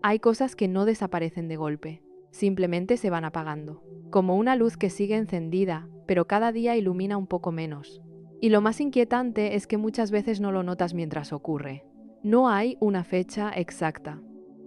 Hay cosas que no desaparecen de golpe, simplemente se van apagando, como una luz que sigue encendida, pero cada día ilumina un poco menos. Y lo más inquietante es que muchas veces no lo notas mientras ocurre. No hay una fecha exacta.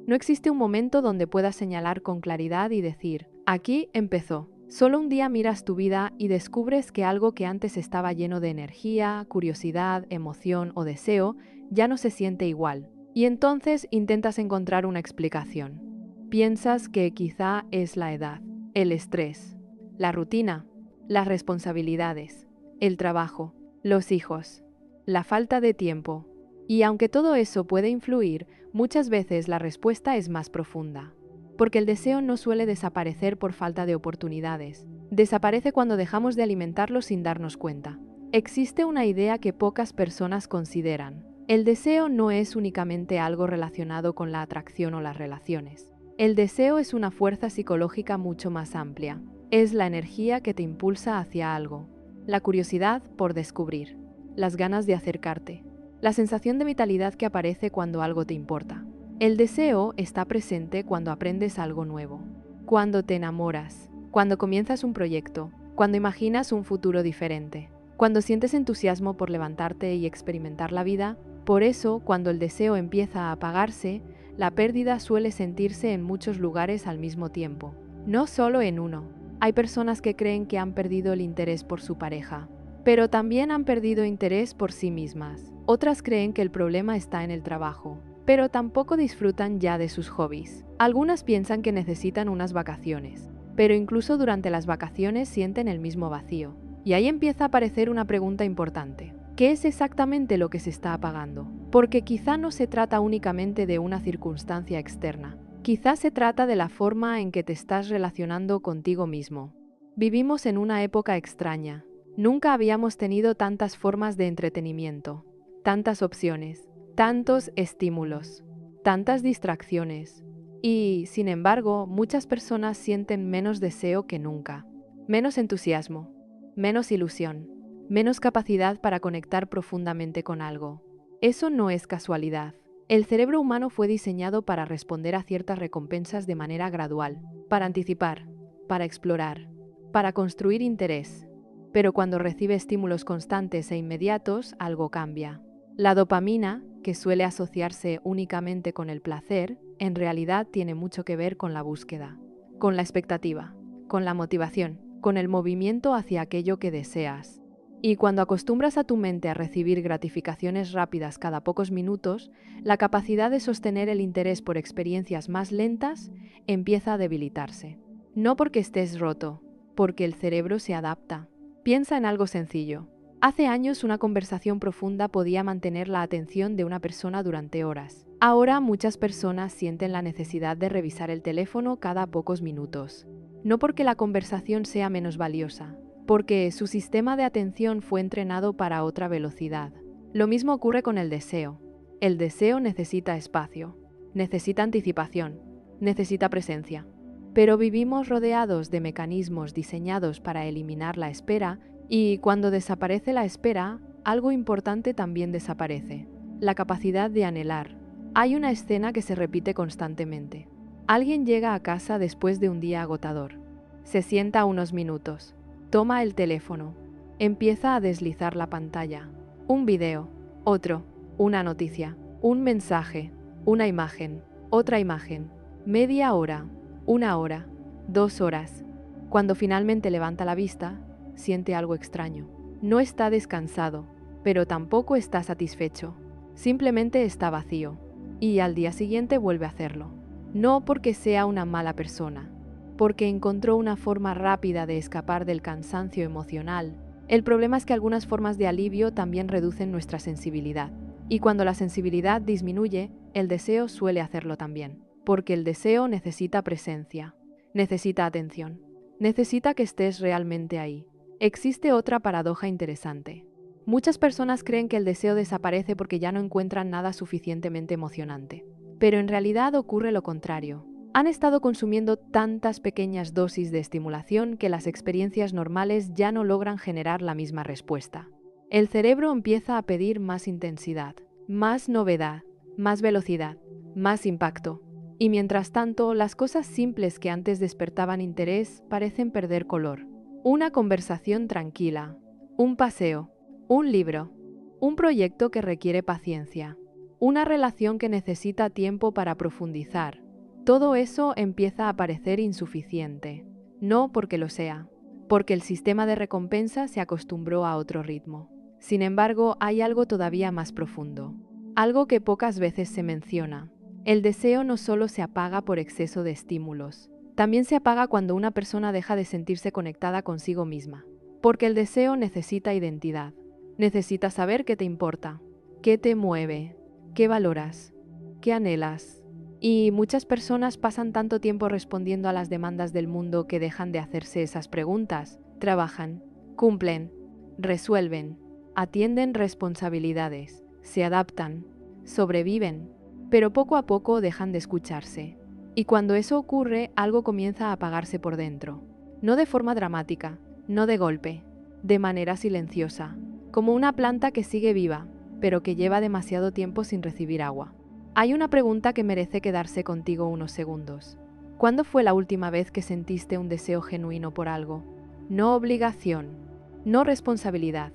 No existe un momento donde puedas señalar con claridad y decir, aquí empezó. Solo un día miras tu vida y descubres que algo que antes estaba lleno de energía, curiosidad, emoción o deseo, ya no se siente igual. Y entonces intentas encontrar una explicación. Piensas que quizá es la edad, el estrés, la rutina, las responsabilidades, el trabajo, los hijos, la falta de tiempo. Y aunque todo eso puede influir, muchas veces la respuesta es más profunda. Porque el deseo no suele desaparecer por falta de oportunidades. Desaparece cuando dejamos de alimentarlo sin darnos cuenta. Existe una idea que pocas personas consideran. El deseo no es únicamente algo relacionado con la atracción o las relaciones. El deseo es una fuerza psicológica mucho más amplia. Es la energía que te impulsa hacia algo. La curiosidad por descubrir. Las ganas de acercarte. La sensación de vitalidad que aparece cuando algo te importa. El deseo está presente cuando aprendes algo nuevo, cuando te enamoras, cuando comienzas un proyecto, cuando imaginas un futuro diferente, cuando sientes entusiasmo por levantarte y experimentar la vida. Por eso, cuando el deseo empieza a apagarse, la pérdida suele sentirse en muchos lugares al mismo tiempo, no solo en uno. Hay personas que creen que han perdido el interés por su pareja, pero también han perdido interés por sí mismas. Otras creen que el problema está en el trabajo, pero tampoco disfrutan ya de sus hobbies. Algunas piensan que necesitan unas vacaciones, pero incluso durante las vacaciones sienten el mismo vacío. Y ahí empieza a aparecer una pregunta importante. ¿Qué es exactamente lo que se está apagando? Porque quizá no se trata únicamente de una circunstancia externa. Quizá se trata de la forma en que te estás relacionando contigo mismo. Vivimos en una época extraña. Nunca habíamos tenido tantas formas de entretenimiento, tantas opciones, tantos estímulos, tantas distracciones. Y, sin embargo, muchas personas sienten menos deseo que nunca, menos entusiasmo, menos ilusión, menos capacidad para conectar profundamente con algo. Eso no es casualidad. El cerebro humano fue diseñado para responder a ciertas recompensas de manera gradual, para anticipar, para explorar, para construir interés. Pero cuando recibe estímulos constantes e inmediatos, algo cambia. La dopamina, que suele asociarse únicamente con el placer, en realidad tiene mucho que ver con la búsqueda, con la expectativa, con la motivación, con el movimiento hacia aquello que deseas. Y cuando acostumbras a tu mente a recibir gratificaciones rápidas cada pocos minutos, la capacidad de sostener el interés por experiencias más lentas empieza a debilitarse. No porque estés roto, porque el cerebro se adapta. Piensa en algo sencillo. Hace años una conversación profunda podía mantener la atención de una persona durante horas. Ahora muchas personas sienten la necesidad de revisar el teléfono cada pocos minutos. No porque la conversación sea menos valiosa, porque su sistema de atención fue entrenado para otra velocidad. Lo mismo ocurre con el deseo. El deseo necesita espacio, necesita anticipación, necesita presencia. Pero vivimos rodeados de mecanismos diseñados para eliminar la espera, y cuando desaparece la espera, algo importante también desaparece: la capacidad de anhelar. Hay una escena que se repite constantemente. Alguien llega a casa después de un día agotador. Se sienta unos minutos. Toma el teléfono. Empieza a deslizar la pantalla. Un video, otro, una noticia, un mensaje, una imagen, otra imagen. Media hora, una hora, 2 horas. Cuando finalmente levanta la vista, siente algo extraño. No está descansado, pero tampoco está satisfecho. Simplemente está vacío. Y al día siguiente vuelve a hacerlo. No porque sea una mala persona, porque encontró una forma rápida de escapar del cansancio emocional. El problema es que algunas formas de alivio también reducen nuestra sensibilidad. Y cuando la sensibilidad disminuye, el deseo suele hacerlo también. Porque el deseo necesita presencia, necesita atención, necesita que estés realmente ahí. Existe otra paradoja interesante. Muchas personas creen que el deseo desaparece porque ya no encuentran nada suficientemente emocionante. Pero en realidad ocurre lo contrario. Han estado consumiendo tantas pequeñas dosis de estimulación que las experiencias normales ya no logran generar la misma respuesta. El cerebro empieza a pedir más intensidad, más novedad, más velocidad, más impacto. Y mientras tanto, las cosas simples que antes despertaban interés parecen perder color. Una conversación tranquila, un paseo, un libro, un proyecto que requiere paciencia, una relación que necesita tiempo para profundizar. Todo eso empieza a parecer insuficiente. No porque lo sea, porque el sistema de recompensa se acostumbró a otro ritmo. Sin embargo, hay algo todavía más profundo, algo que pocas veces se menciona. El deseo no solo se apaga por exceso de estímulos, también se apaga cuando una persona deja de sentirse conectada consigo misma. Porque el deseo necesita identidad, necesita saber qué te importa, qué te mueve, qué valoras, qué anhelas. Y muchas personas pasan tanto tiempo respondiendo a las demandas del mundo que dejan de hacerse esas preguntas. Trabajan, cumplen, resuelven, atienden responsabilidades, se adaptan, sobreviven, pero poco a poco dejan de escucharse. Y cuando eso ocurre, algo comienza a apagarse por dentro. No de forma dramática, no de golpe, de manera silenciosa, como una planta que sigue viva, pero que lleva demasiado tiempo sin recibir agua. Hay una pregunta que merece quedarse contigo unos segundos. ¿Cuándo fue la última vez que sentiste un deseo genuino por algo? No obligación, no responsabilidad,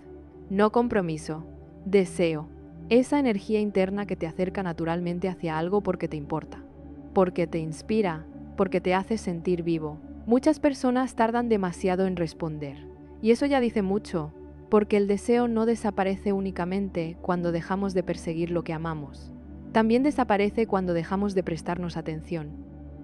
no compromiso, deseo. Esa energía interna que te acerca naturalmente hacia algo porque te importa, porque te inspira, porque te hace sentir vivo. Muchas personas tardan demasiado en responder. Y eso ya dice mucho, porque el deseo no desaparece únicamente cuando dejamos de perseguir lo que amamos. También desaparece cuando dejamos de prestarnos atención,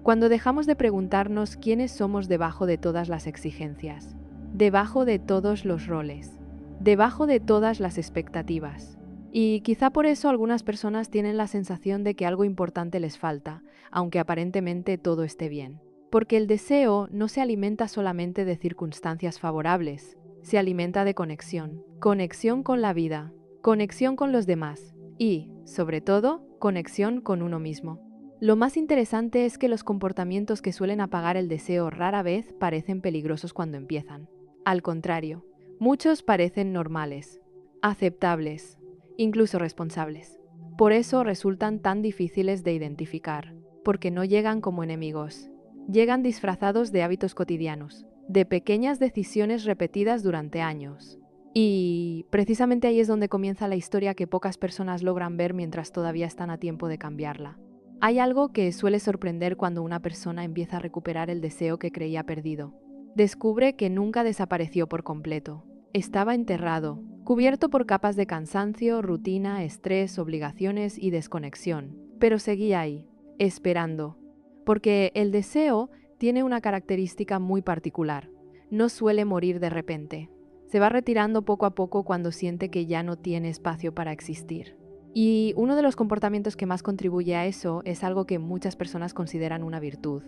cuando dejamos de preguntarnos quiénes somos debajo de todas las exigencias, debajo de todos los roles, debajo de todas las expectativas. Y quizá por eso algunas personas tienen la sensación de que algo importante les falta, aunque aparentemente todo esté bien. Porque el deseo no se alimenta solamente de circunstancias favorables, se alimenta de conexión, conexión con la vida, conexión con los demás y, sobre todo, conexión con uno mismo. Lo más interesante es que los comportamientos que suelen apagar el deseo rara vez parecen peligrosos cuando empiezan. Al contrario, muchos parecen normales, aceptables, incluso responsables. Por eso resultan tan difíciles de identificar, porque no llegan como enemigos, llegan disfrazados de hábitos cotidianos, de pequeñas decisiones repetidas durante años. Y precisamente ahí es donde comienza la historia que pocas personas logran ver mientras todavía están a tiempo de cambiarla. Hay algo que suele sorprender cuando una persona empieza a recuperar el deseo que creía perdido. Descubre que nunca desapareció por completo. Estaba enterrado, cubierto por capas de cansancio, rutina, estrés, obligaciones y desconexión. Pero seguía ahí, esperando. Porque el deseo tiene una característica muy particular. No suele morir de repente. Se va retirando poco a poco cuando siente que ya no tiene espacio para existir. Y uno de los comportamientos que más contribuye a eso es algo que muchas personas consideran una virtud: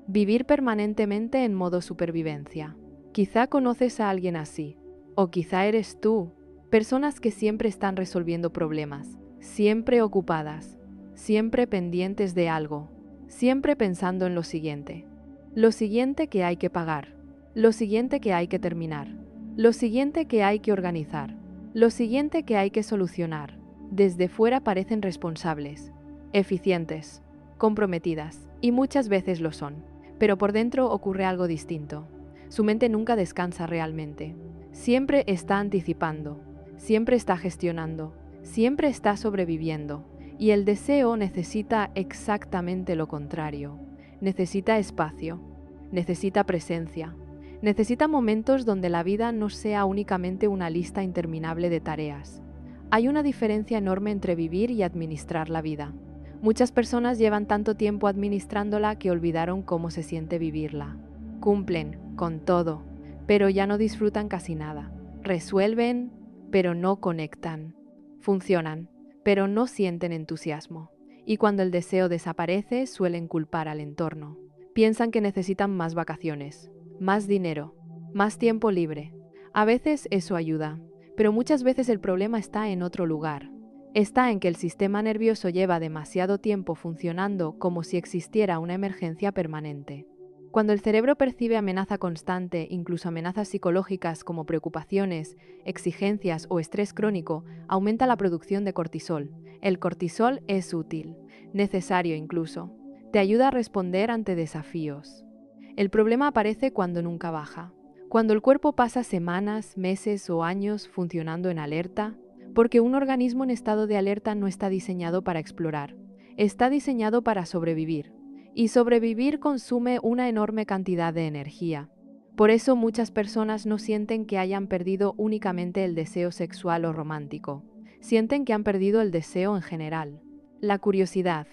vivir permanentemente en modo supervivencia. Quizá conoces a alguien así, o quizá eres tú. Personas que siempre están resolviendo problemas, siempre ocupadas, siempre pendientes de algo, siempre pensando en lo siguiente que hay que pagar, lo siguiente que hay que terminar, lo siguiente que hay que organizar, lo siguiente que hay que solucionar. Desde fuera parecen responsables, eficientes, comprometidas, y muchas veces lo son. Pero por dentro ocurre algo distinto. Su mente nunca descansa realmente. Siempre está anticipando, siempre está gestionando, siempre está sobreviviendo. Y el deseo necesita exactamente lo contrario. Necesita espacio, necesita presencia, necesita momentos donde la vida no sea únicamente una lista interminable de tareas. Hay una diferencia enorme entre vivir y administrar la vida. Muchas personas llevan tanto tiempo administrándola que olvidaron cómo se siente vivirla. Cumplen con todo, pero ya no disfrutan casi nada. Resuelven, pero no conectan. Funcionan, pero no sienten entusiasmo. Y cuando el deseo desaparece, suelen culpar al entorno. Piensan que necesitan más vacaciones, más dinero, más tiempo libre. A veces eso ayuda, pero muchas veces el problema está en otro lugar. Está en que el sistema nervioso lleva demasiado tiempo funcionando como si existiera una emergencia permanente. Cuando el cerebro percibe amenaza constante, incluso amenazas psicológicas como preocupaciones, exigencias o estrés crónico, aumenta la producción de cortisol. El cortisol es útil, necesario incluso, te ayuda a responder ante desafíos. El problema aparece cuando nunca baja, cuando el cuerpo pasa semanas, meses o años funcionando en alerta, porque un organismo en estado de alerta no está diseñado para explorar, está diseñado para sobrevivir, y sobrevivir consume una enorme cantidad de energía. Por eso muchas personas no sienten que hayan perdido únicamente el deseo sexual o romántico, sienten que han perdido el deseo en general, la curiosidad,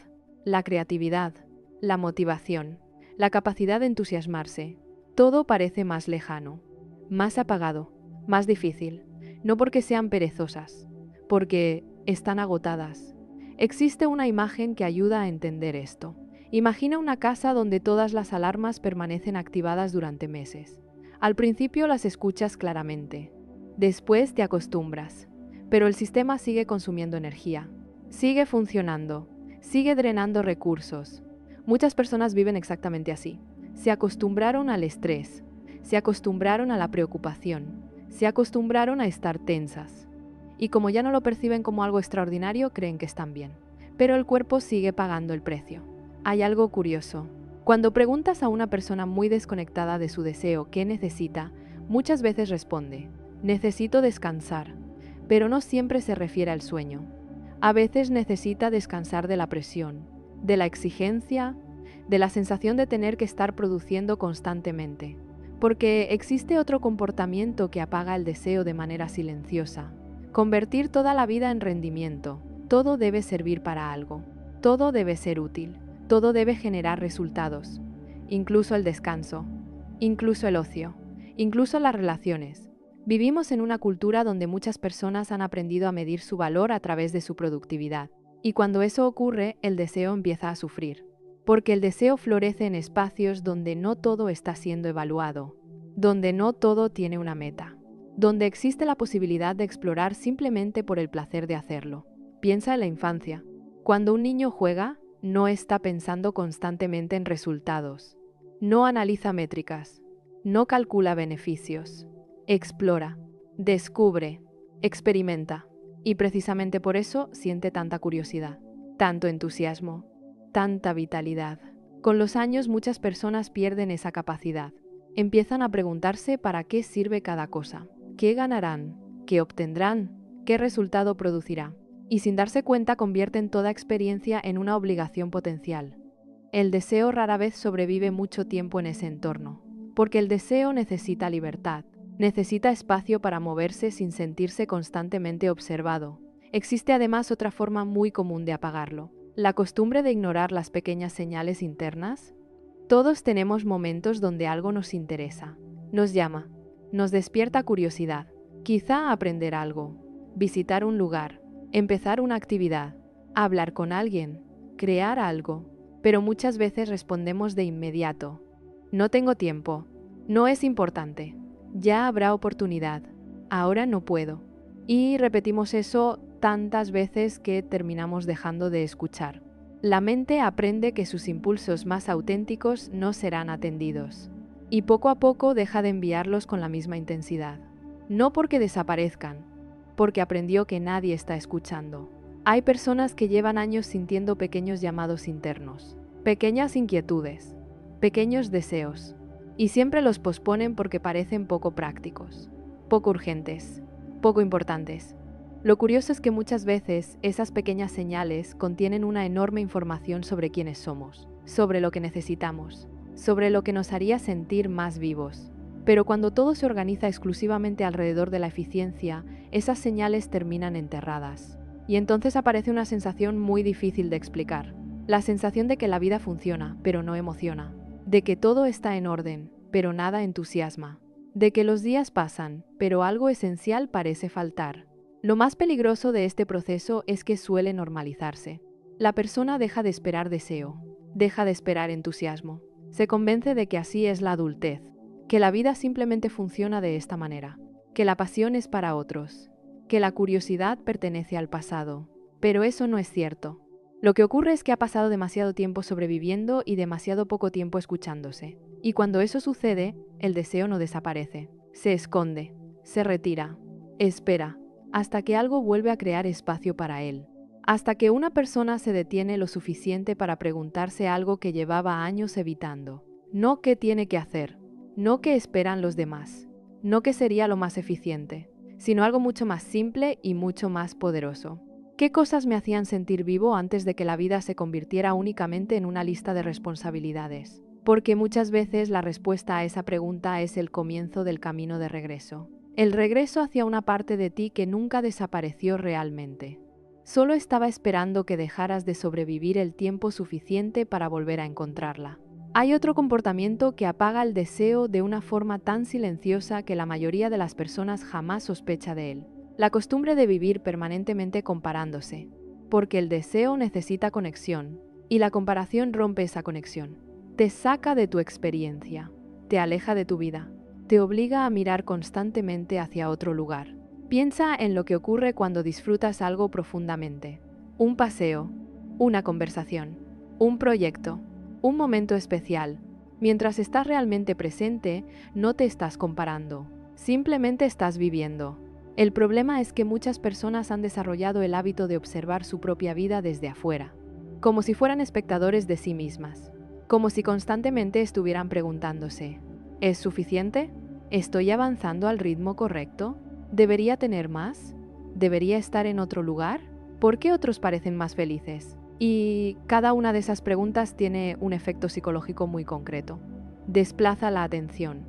la creatividad, la motivación, la capacidad de entusiasmarse. Todo parece más lejano, más apagado, más difícil, no porque sean perezosas, porque están agotadas. Existe una imagen que ayuda a entender esto. Imagina una casa donde todas las alarmas permanecen activadas durante meses. Al principio las escuchas claramente. Después te acostumbras. Pero el sistema sigue consumiendo energía. Sigue funcionando. Sigue drenando recursos. Muchas personas viven exactamente así. Se acostumbraron al estrés. Se acostumbraron a la preocupación. Se acostumbraron a estar tensas. Y como ya no lo perciben como algo extraordinario, creen que están bien. Pero el cuerpo sigue pagando el precio. Hay algo curioso. Cuando preguntas a una persona muy desconectada de su deseo qué necesita, muchas veces responde, necesito descansar, pero no siempre se refiere al sueño. A veces necesita descansar de la presión, de la exigencia, de la sensación de tener que estar produciendo constantemente. Porque existe otro comportamiento que apaga el deseo de manera silenciosa. Convertir toda la vida en rendimiento. Todo debe servir para algo. Todo debe ser útil. Todo debe generar resultados, incluso el descanso, incluso el ocio, incluso las relaciones. Vivimos en una cultura donde muchas personas han aprendido a medir su valor a través de su productividad. Y cuando eso ocurre, el deseo empieza a sufrir. Porque el deseo florece en espacios donde no todo está siendo evaluado, donde no todo tiene una meta, donde existe la posibilidad de explorar simplemente por el placer de hacerlo. Piensa en la infancia. Cuando un niño juega, no está pensando constantemente en resultados. No analiza métricas. No calcula beneficios. Explora. Descubre. Experimenta. Y precisamente por eso siente tanta curiosidad, tanto entusiasmo, tanta vitalidad. Con los años muchas personas pierden esa capacidad. Empiezan a preguntarse para qué sirve cada cosa. ¿Qué ganarán? ¿Qué obtendrán? ¿Qué resultado producirá? Y sin darse cuenta convierten toda experiencia en una obligación potencial. El deseo rara vez sobrevive mucho tiempo en ese entorno, porque el deseo necesita libertad, necesita espacio para moverse sin sentirse constantemente observado. Existe además otra forma muy común de apagarlo, la costumbre de ignorar las pequeñas señales internas. Todos tenemos momentos donde algo nos interesa, nos llama, nos despierta curiosidad, quizá aprender algo, visitar un lugar, empezar una actividad, hablar con alguien, crear algo, pero muchas veces respondemos de inmediato. No tengo tiempo, no es importante, ya habrá oportunidad, ahora no puedo. Y repetimos eso tantas veces que terminamos dejando de escuchar. La mente aprende que sus impulsos más auténticos no serán atendidos. Y poco a poco deja de enviarlos con la misma intensidad. No porque desaparezcan, porque aprendió que nadie está escuchando. Hay personas que llevan años sintiendo pequeños llamados internos, pequeñas inquietudes, pequeños deseos, y siempre los posponen porque parecen poco prácticos, poco urgentes, poco importantes. Lo curioso es que muchas veces esas pequeñas señales contienen una enorme información sobre quiénes somos, sobre lo que necesitamos, sobre lo que nos haría sentir más vivos. Pero cuando todo se organiza exclusivamente alrededor de la eficiencia, esas señales terminan enterradas. Y entonces aparece una sensación muy difícil de explicar. La sensación de que la vida funciona, pero no emociona. De que todo está en orden, pero nada entusiasma. De que los días pasan, pero algo esencial parece faltar. Lo más peligroso de este proceso es que suele normalizarse. La persona deja de esperar deseo, deja de esperar entusiasmo. Se convence de que así es la adultez, que la vida simplemente funciona de esta manera, que la pasión es para otros, que la curiosidad pertenece al pasado. Pero eso no es cierto. Lo que ocurre es que ha pasado demasiado tiempo sobreviviendo y demasiado poco tiempo escuchándose. Y cuando eso sucede, el deseo no desaparece, se esconde, se retira, espera, hasta que algo vuelve a crear espacio para él. hasta que una persona se detiene lo suficiente para preguntarse algo que llevaba años evitando. No qué tiene que hacer, no qué esperan los demás, no qué sería lo más eficiente, sino algo mucho más simple y mucho más poderoso. ¿Qué cosas me hacían sentir vivo antes de que la vida se convirtiera únicamente en una lista de responsabilidades? Porque muchas veces la respuesta a esa pregunta es el comienzo del camino de regreso. El regreso hacia una parte de ti que nunca desapareció realmente. Solo estaba esperando que dejaras de sobrevivir el tiempo suficiente para volver a encontrarla. Hay otro comportamiento que apaga el deseo de una forma tan silenciosa que la mayoría de las personas jamás sospecha de él. La costumbre de vivir permanentemente comparándose. Porque el deseo necesita conexión, y la comparación rompe esa conexión. Te saca de tu experiencia, te aleja de tu vida, te obliga a mirar constantemente hacia otro lugar. Piensa en lo que ocurre cuando disfrutas algo profundamente. Un paseo, una conversación, un proyecto, un momento especial. Mientras estás realmente presente, no te estás comparando, simplemente estás viviendo. El problema es que muchas personas han desarrollado el hábito de observar su propia vida desde afuera, como si fueran espectadores de sí mismas, como si constantemente estuvieran preguntándose, ¿es suficiente? ¿Estoy avanzando al ritmo correcto? ¿Debería tener más? ¿Debería estar en otro lugar? ¿Por qué otros parecen más felices? Y cada una de esas preguntas tiene un efecto psicológico muy concreto. Desplaza la atención,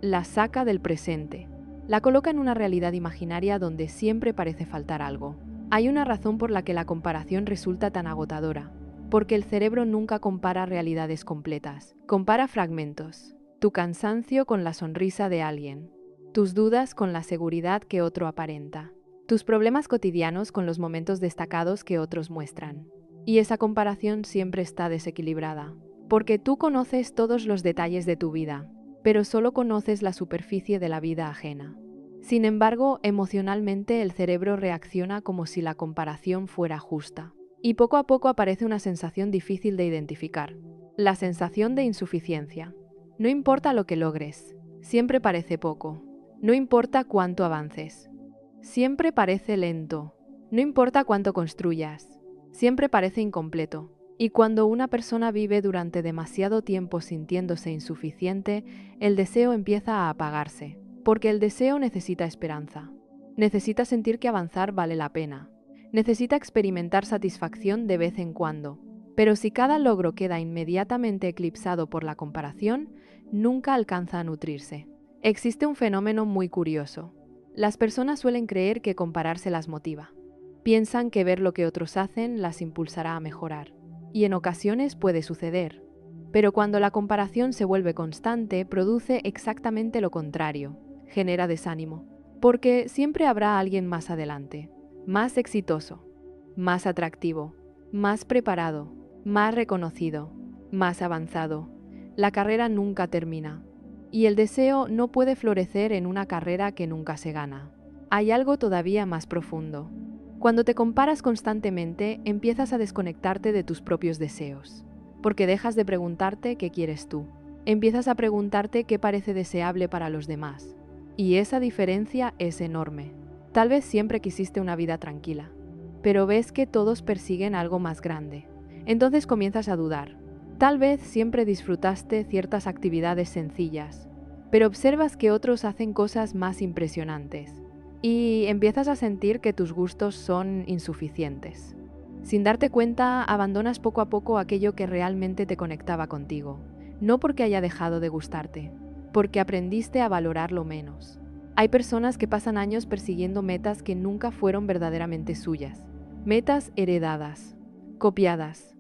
la saca del presente, la coloca en una realidad imaginaria donde siempre parece faltar algo. Hay una razón por la que la comparación resulta tan agotadora, porque el cerebro nunca compara realidades completas, compara fragmentos, tu cansancio con la sonrisa de alguien, tus dudas con la seguridad que otro aparenta, tus problemas cotidianos con los momentos destacados que otros muestran. Y esa comparación siempre está desequilibrada, porque tú conoces todos los detalles de tu vida, pero solo conoces la superficie de la vida ajena. Sin embargo, emocionalmente el cerebro reacciona como si la comparación fuera justa. Y poco a poco aparece una sensación difícil de identificar, la sensación de insuficiencia. No importa lo que logres, siempre parece poco. No importa cuánto avances, siempre parece lento. No importa cuánto construyas, siempre parece incompleto. Y cuando una persona vive durante demasiado tiempo sintiéndose insuficiente, el deseo empieza a apagarse, porque el deseo necesita esperanza. Necesita sentir que avanzar vale la pena. Necesita experimentar satisfacción de vez en cuando. Pero si cada logro queda inmediatamente eclipsado por la comparación, nunca alcanza a nutrirse. Existe un fenómeno muy curioso. Las personas suelen creer que compararse las motiva. Piensan que ver lo que otros hacen las impulsará a mejorar. Y en ocasiones puede suceder. Pero cuando la comparación se vuelve constante, produce exactamente lo contrario. Genera desánimo. Porque siempre habrá alguien más adelante, más exitoso, más atractivo, más preparado, más reconocido, más avanzado. La carrera nunca termina. Y el deseo no puede florecer en una carrera que nunca se gana. Hay algo todavía más profundo. Cuando te comparas constantemente, empiezas a desconectarte de tus propios deseos, porque dejas de preguntarte qué quieres tú. Empiezas a preguntarte qué parece deseable para los demás. Y esa diferencia es enorme. Tal vez siempre quisiste una vida tranquila, pero ves que todos persiguen algo más grande. Entonces comienzas a dudar. Tal vez siempre disfrutaste ciertas actividades sencillas, pero observas que otros hacen cosas más impresionantes y empiezas a sentir que tus gustos son insuficientes. Sin darte cuenta, abandonas poco a poco aquello que realmente te conectaba contigo, no porque haya dejado de gustarte, porque aprendiste a valorarlo menos. Hay personas que pasan años persiguiendo metas que nunca fueron verdaderamente suyas, metas heredadas, copiadas,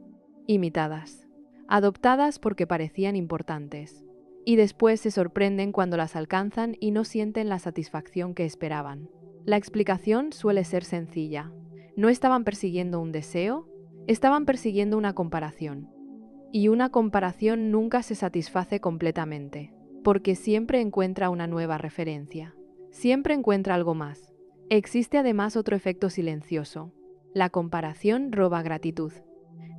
imitadas, adoptadas porque parecían importantes, y después se sorprenden cuando las alcanzan y no sienten la satisfacción que esperaban. La explicación suele ser sencilla. No estaban persiguiendo un deseo, estaban persiguiendo una comparación. Y una comparación nunca se satisface completamente, porque siempre encuentra una nueva referencia, siempre encuentra algo más. Existe además otro efecto silencioso. La comparación roba gratitud.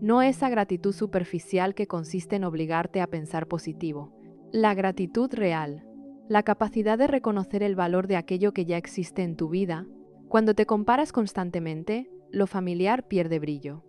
No esa gratitud superficial que consiste en obligarte a pensar positivo. La gratitud real, la capacidad de reconocer el valor de aquello que ya existe en tu vida. Cuando te comparas constantemente, lo familiar pierde brillo.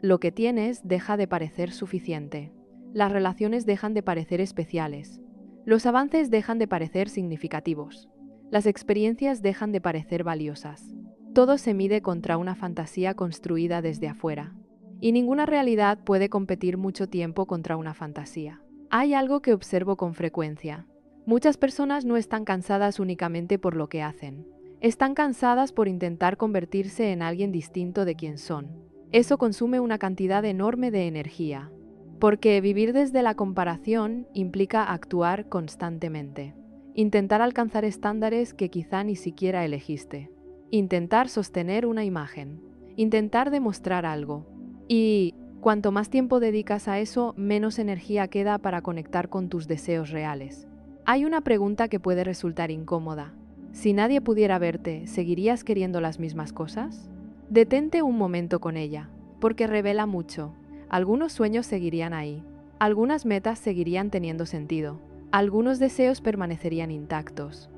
Lo que tienes deja de parecer suficiente. Las relaciones dejan de parecer especiales. Los avances dejan de parecer significativos. Las experiencias dejan de parecer valiosas. Todo se mide contra una fantasía construida desde afuera. Y ninguna realidad puede competir mucho tiempo contra una fantasía. Hay algo que observo con frecuencia. Muchas personas no están cansadas únicamente por lo que hacen. Están cansadas por intentar convertirse en alguien distinto de quien son. Eso consume una cantidad enorme de energía. Porque vivir desde la comparación implica actuar constantemente. Intentar alcanzar estándares que quizá ni siquiera elegiste. Intentar sostener una imagen. Intentar demostrar algo. Y cuanto más tiempo dedicas a eso, menos energía queda para conectar con tus deseos reales. Hay una pregunta que puede resultar incómoda. Si nadie pudiera verte, ¿seguirías queriendo las mismas cosas? Detente un momento con ella, porque revela mucho. Algunos sueños seguirían ahí. Algunas metas seguirían teniendo sentido. Algunos deseos permanecerían intactos.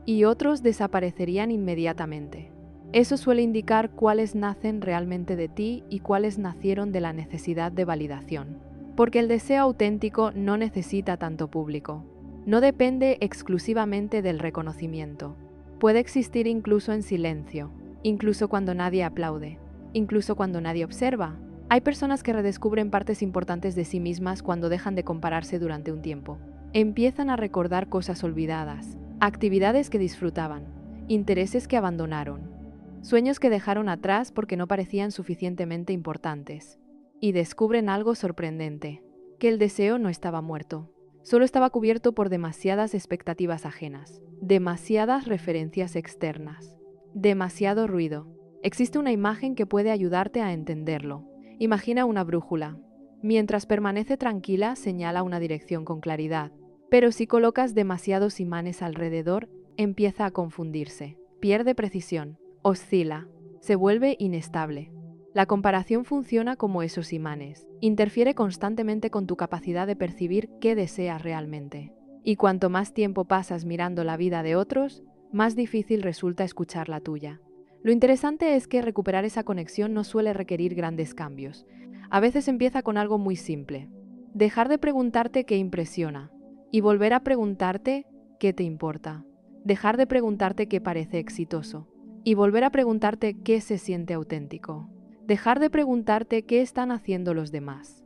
Y otros desaparecerían inmediatamente. Eso suele indicar cuáles nacen realmente de ti y cuáles nacieron de la necesidad de validación. Porque el deseo auténtico no necesita tanto público. No depende exclusivamente del reconocimiento. Puede existir incluso en silencio, incluso cuando nadie aplaude, incluso cuando nadie observa. Hay personas que redescubren partes importantes de sí mismas cuando dejan de compararse durante un tiempo. Empiezan a recordar cosas olvidadas, actividades que disfrutaban, intereses que abandonaron, sueños que dejaron atrás porque no parecían suficientemente importantes. Y descubren algo sorprendente, que el deseo no estaba muerto. Solo estaba cubierto por demasiadas expectativas ajenas, demasiadas referencias externas, demasiado ruido. Existe una imagen que puede ayudarte a entenderlo. Imagina una brújula. Mientras permanece tranquila, señala una dirección con claridad. Pero si colocas demasiados imanes alrededor, empieza a confundirse. Pierde precisión, oscila, se vuelve inestable. La comparación funciona como esos imanes. Interfiere constantemente con tu capacidad de percibir qué deseas realmente. Y cuanto más tiempo pasas mirando la vida de otros, más difícil resulta escuchar la tuya. Lo interesante es que recuperar esa conexión no suele requerir grandes cambios. A veces empieza con algo muy simple. Dejar de preguntarte qué impresiona y volver a preguntarte qué te importa. Dejar de preguntarte qué parece exitoso y volver a preguntarte qué se siente auténtico. Dejar de preguntarte qué están haciendo los demás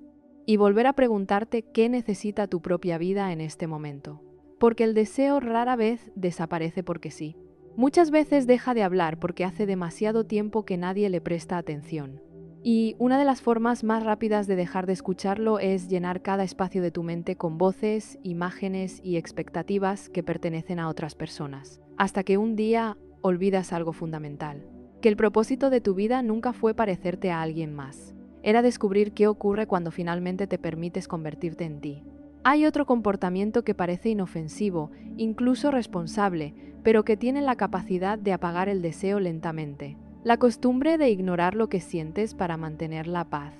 y volver a preguntarte qué necesita tu propia vida en este momento. Porque el deseo rara vez desaparece porque sí. Muchas veces deja de hablar porque hace demasiado tiempo que nadie le presta atención. Y una de las formas más rápidas de dejar de escucharlo es llenar cada espacio de tu mente con voces, imágenes y expectativas que pertenecen a otras personas, hasta que un día olvidas algo fundamental. Que el propósito de tu vida nunca fue parecerte a alguien más. Era descubrir qué ocurre cuando finalmente te permites convertirte en ti. Hay otro comportamiento que parece inofensivo, incluso responsable, pero que tiene la capacidad de apagar el deseo lentamente. La costumbre de ignorar lo que sientes para mantener la paz.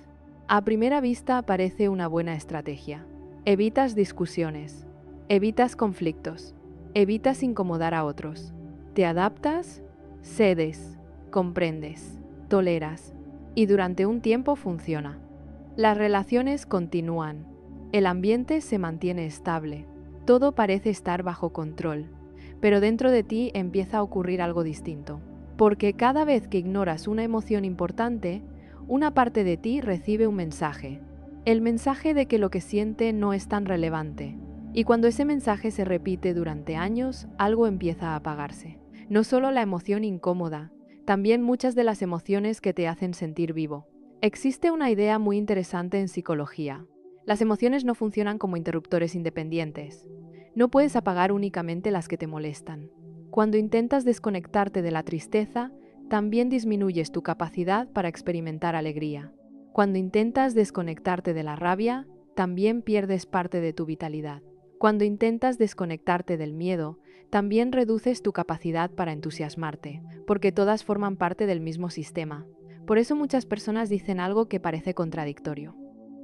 A primera vista parece una buena estrategia. Evitas discusiones, evitas conflictos, evitas incomodar a otros. Te adaptas, cedes, comprendes, toleras, y durante un tiempo funciona. Las relaciones continúan, el ambiente se mantiene estable, todo parece estar bajo control, pero dentro de ti empieza a ocurrir algo distinto. Porque cada vez que ignoras una emoción importante, una parte de ti recibe un mensaje. El mensaje de que lo que siente no es tan relevante. Y cuando ese mensaje se repite durante años, algo empieza a apagarse. No solo la emoción incómoda, también muchas de las emociones que te hacen sentir vivo. Existe una idea muy interesante en psicología. Las emociones no funcionan como interruptores independientes. No puedes apagar únicamente las que te molestan. Cuando intentas desconectarte de la tristeza, también disminuyes tu capacidad para experimentar alegría. Cuando intentas desconectarte de la rabia, también pierdes parte de tu vitalidad. Cuando intentas desconectarte del miedo, también reduces tu capacidad para entusiasmarte, porque todas forman parte del mismo sistema. Por eso muchas personas dicen algo que parece contradictorio.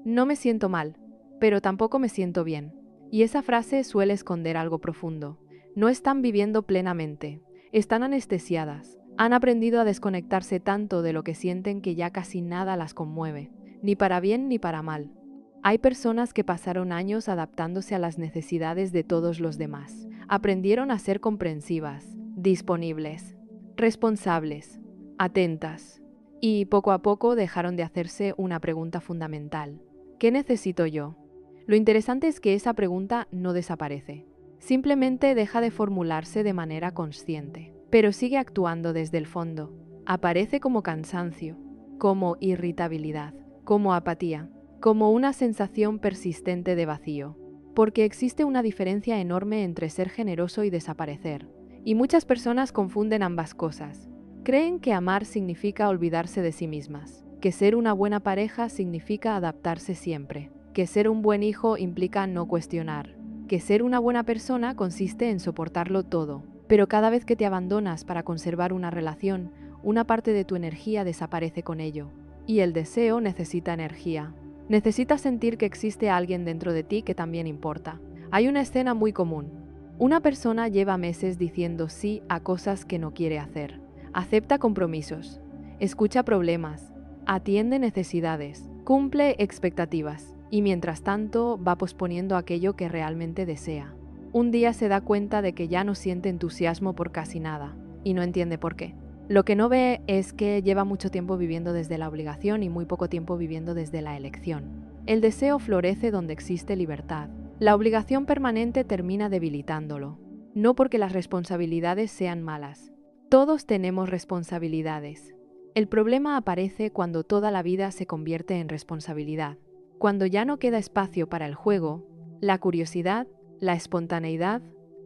No me siento mal, pero tampoco me siento bien. Y esa frase suele esconder algo profundo. No están viviendo plenamente, están anestesiadas, Han aprendido a desconectarse tanto de lo que sienten que ya casi nada las conmueve, ni para bien ni para mal. Hay personas que pasaron años adaptándose a las necesidades de todos los demás. Aprendieron a ser comprensivas, disponibles, responsables, atentas, y poco a poco dejaron de hacerse una pregunta fundamental: ¿qué necesito yo? Lo interesante es que esa pregunta no desaparece. Simplemente deja de formularse de manera consciente, pero sigue actuando desde el fondo. Aparece como cansancio, como irritabilidad, como apatía, como una sensación persistente de vacío. Porque existe una diferencia enorme entre ser generoso y desaparecer. Y muchas personas confunden ambas cosas. Creen que amar significa olvidarse de sí mismas, que ser una buena pareja significa adaptarse siempre, que ser un buen hijo implica no cuestionar, que ser una buena persona consiste en soportarlo todo. Pero cada vez que te abandonas para conservar una relación, una parte de tu energía desaparece con ello. Y el deseo necesita energía. Necesitas sentir que existe alguien dentro de ti que también importa. Hay una escena muy común. Una persona lleva meses diciendo sí a cosas que no quiere hacer. Acepta compromisos, escucha problemas, atiende necesidades, cumple expectativas y mientras tanto va posponiendo aquello que realmente desea. Un día se da cuenta de que ya no siente entusiasmo por casi nada y no entiende por qué. Lo que no ve es que lleva mucho tiempo viviendo desde la obligación y muy poco tiempo viviendo desde la elección. El deseo florece donde existe libertad. La obligación permanente termina debilitándolo. No porque las responsabilidades sean malas. Todos tenemos responsabilidades. El problema aparece cuando toda la vida se convierte en responsabilidad. Cuando ya no queda espacio para el juego, la curiosidad, la espontaneidad,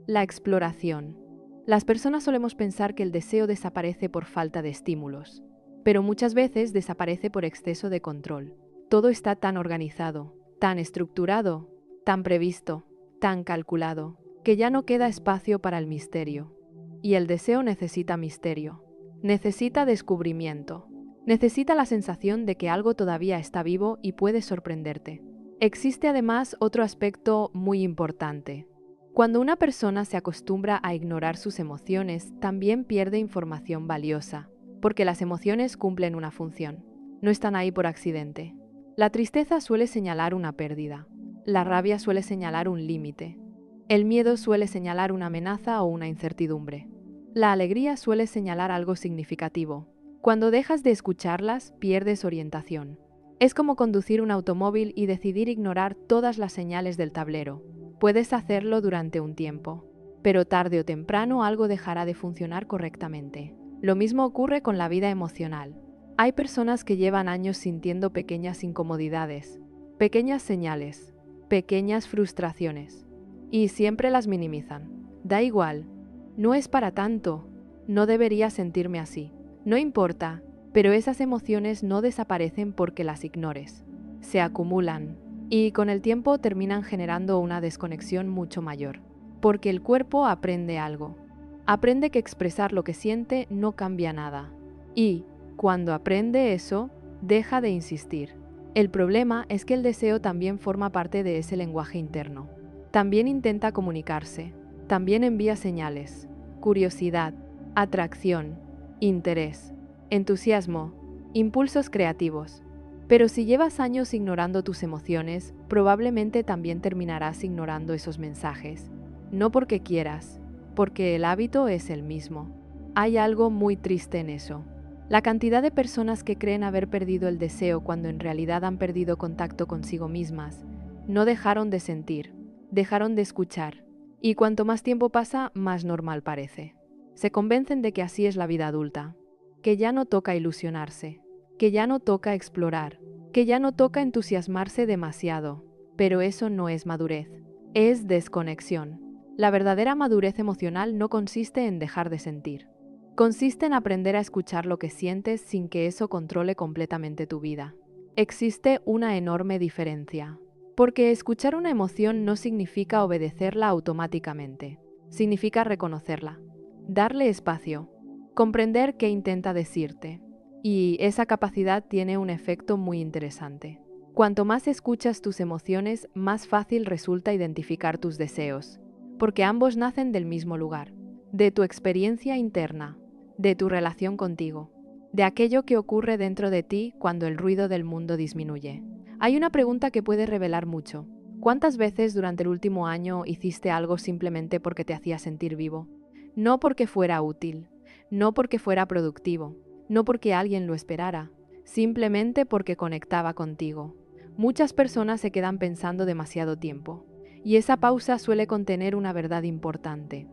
la exploración. Las personas solemos pensar que el deseo desaparece por falta de estímulos, pero muchas veces desaparece por exceso de control. Todo está tan organizado, tan estructurado, tan previsto, tan calculado, que ya no queda espacio para el misterio. Y el deseo necesita misterio, necesita descubrimiento, necesita la sensación de que algo todavía está vivo y puede sorprenderte. Existe además otro aspecto muy importante. Cuando una persona se acostumbra a ignorar sus emociones, también pierde información valiosa, porque las emociones cumplen una función, no están ahí por accidente. La tristeza suele señalar una pérdida, la rabia suele señalar un límite, el miedo suele señalar una amenaza o una incertidumbre. La alegría suele señalar algo significativo. Cuando dejas de escucharlas, pierdes orientación. Es como conducir un automóvil y decidir ignorar todas las señales del tablero. Puedes hacerlo durante un tiempo, pero tarde o temprano algo dejará de funcionar correctamente. Lo mismo ocurre con la vida emocional. Hay personas que llevan años sintiendo pequeñas incomodidades, pequeñas señales, pequeñas frustraciones, y siempre las minimizan. Da igual, no es para tanto, no debería sentirme así. No importa, pero esas emociones no desaparecen porque las ignores. Se acumulan. Y con el tiempo terminan generando una desconexión mucho mayor, porque el cuerpo aprende algo. Aprende que expresar lo que siente no cambia nada. Y, cuando aprende eso, deja de insistir. El problema es que el deseo también forma parte de ese lenguaje interno. También intenta comunicarse, también envía señales, curiosidad, atracción, interés, entusiasmo, impulsos creativos. Pero si llevas años ignorando tus emociones, probablemente también terminarás ignorando esos mensajes. No porque quieras, porque el hábito es el mismo. Hay algo muy triste en eso. La cantidad de personas que creen haber perdido el deseo cuando en realidad han perdido contacto consigo mismas, no dejaron de sentir, dejaron de escuchar. Y cuanto más tiempo pasa, más normal parece. Se convencen de que así es la vida adulta, que ya no toca ilusionarse, que ya no toca explorar, que ya no toca entusiasmarse demasiado. Pero eso no es madurez, es desconexión. La verdadera madurez emocional no consiste en dejar de sentir. Consiste en aprender a escuchar lo que sientes sin que eso controle completamente tu vida. Existe una enorme diferencia, porque escuchar una emoción no significa obedecerla automáticamente, significa reconocerla, darle espacio, comprender qué intenta decirte. Y esa capacidad tiene un efecto muy interesante. Cuanto más escuchas tus emociones, más fácil resulta identificar tus deseos, porque ambos nacen del mismo lugar, de tu experiencia interna, de tu relación contigo, de aquello que ocurre dentro de ti cuando el ruido del mundo disminuye. Hay una pregunta que puede revelar mucho. ¿Cuántas veces durante el último año hiciste algo simplemente porque te hacía sentir vivo? No porque fuera útil, no porque fuera productivo, no porque alguien lo esperara, simplemente porque conectaba contigo. Muchas personas se quedan pensando demasiado tiempo, y esa pausa suele contener una verdad importante.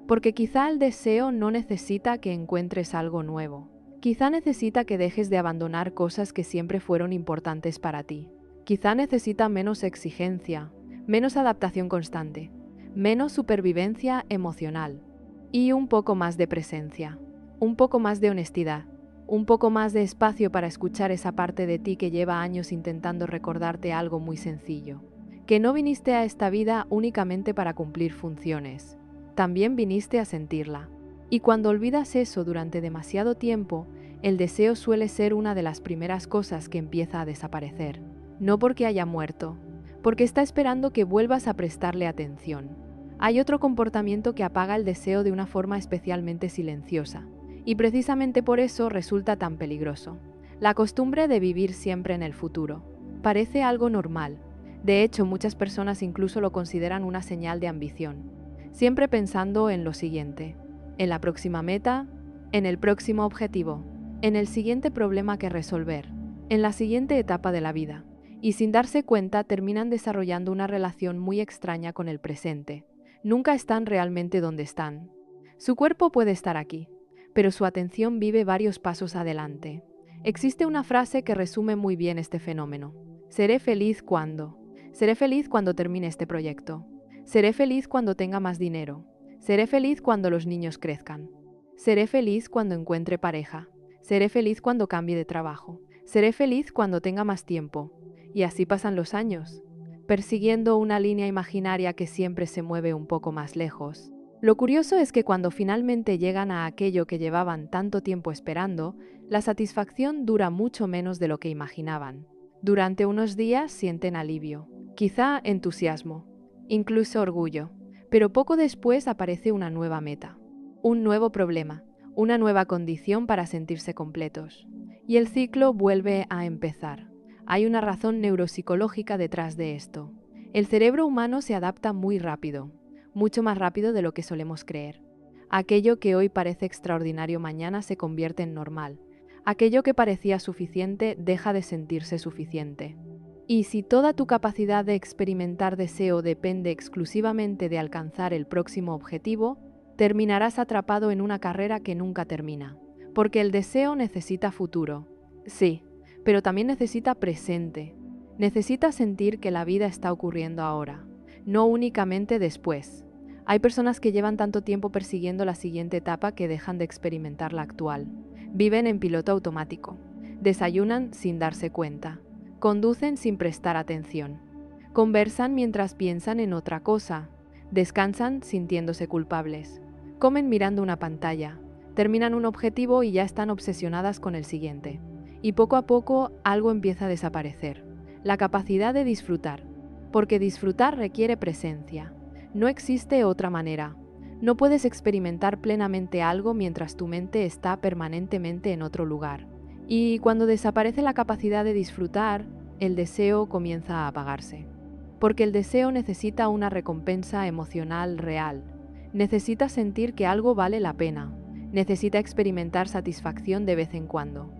Porque quizá el deseo no necesita que encuentres algo nuevo. Quizá necesita que dejes de abandonar cosas que siempre fueron importantes para ti. Quizá necesita menos exigencia, menos adaptación constante, menos supervivencia emocional y un poco más de presencia, un poco más de honestidad, un poco más de espacio para escuchar esa parte de ti que lleva años intentando recordarte algo muy sencillo. Que no viniste a esta vida únicamente para cumplir funciones. También viniste a sentirla. Y cuando olvidas eso durante demasiado tiempo, el deseo suele ser una de las primeras cosas que empieza a desaparecer. No porque haya muerto, porque está esperando que vuelvas a prestarle atención. Hay otro comportamiento que apaga el deseo de una forma especialmente silenciosa, y precisamente por eso resulta tan peligroso. La costumbre de vivir siempre en el futuro. Parece algo normal. De hecho, muchas personas incluso lo consideran una señal de ambición. Siempre pensando en lo siguiente, en la próxima meta, en el próximo objetivo, en el siguiente problema que resolver, en la siguiente etapa de la vida. Y sin darse cuenta terminan desarrollando una relación muy extraña con el presente. Nunca están realmente donde están. Su cuerpo puede estar aquí, pero su atención vive varios pasos adelante. Existe una frase que resume muy bien este fenómeno. Seré feliz cuando. Seré feliz cuando termine este proyecto. Seré feliz cuando tenga más dinero. Seré feliz cuando los niños crezcan. Seré feliz cuando encuentre pareja. Seré feliz cuando cambie de trabajo. Seré feliz cuando tenga más tiempo. Y así pasan los años, persiguiendo una línea imaginaria que siempre se mueve un poco más lejos. Lo curioso es que cuando finalmente llegan a aquello que llevaban tanto tiempo esperando, la satisfacción dura mucho menos de lo que imaginaban. Durante unos días sienten alivio, quizá entusiasmo, incluso orgullo, pero poco después aparece una nueva meta, un nuevo problema, una nueva condición para sentirse completos. Y el ciclo vuelve a empezar. Hay una razón neuropsicológica detrás de esto. El cerebro humano se adapta muy rápido, mucho más rápido de lo que solemos creer. Aquello que hoy parece extraordinario mañana se convierte en normal. Aquello que parecía suficiente deja de sentirse suficiente. Y si toda tu capacidad de experimentar deseo depende exclusivamente de alcanzar el próximo objetivo, terminarás atrapado en una carrera que nunca termina. Porque el deseo necesita futuro. Sí, pero también necesita presente. Necesita sentir que la vida está ocurriendo ahora, no únicamente después. Hay personas que llevan tanto tiempo persiguiendo la siguiente etapa que dejan de experimentar la actual. Viven en piloto automático. Desayunan sin darse cuenta. Conducen sin prestar atención. Conversan mientras piensan en otra cosa. Descansan sintiéndose culpables. Comen mirando una pantalla. Terminan un objetivo y ya están obsesionadas con el siguiente. Y poco a poco algo empieza a desaparecer. La capacidad de disfrutar. Porque disfrutar requiere presencia. No existe otra manera. No puedes experimentar plenamente algo mientras tu mente está permanentemente en otro lugar. Y cuando desaparece la capacidad de disfrutar, el deseo comienza a apagarse. Porque el deseo necesita una recompensa emocional real. Necesita sentir que algo vale la pena. Necesita experimentar satisfacción de vez en cuando.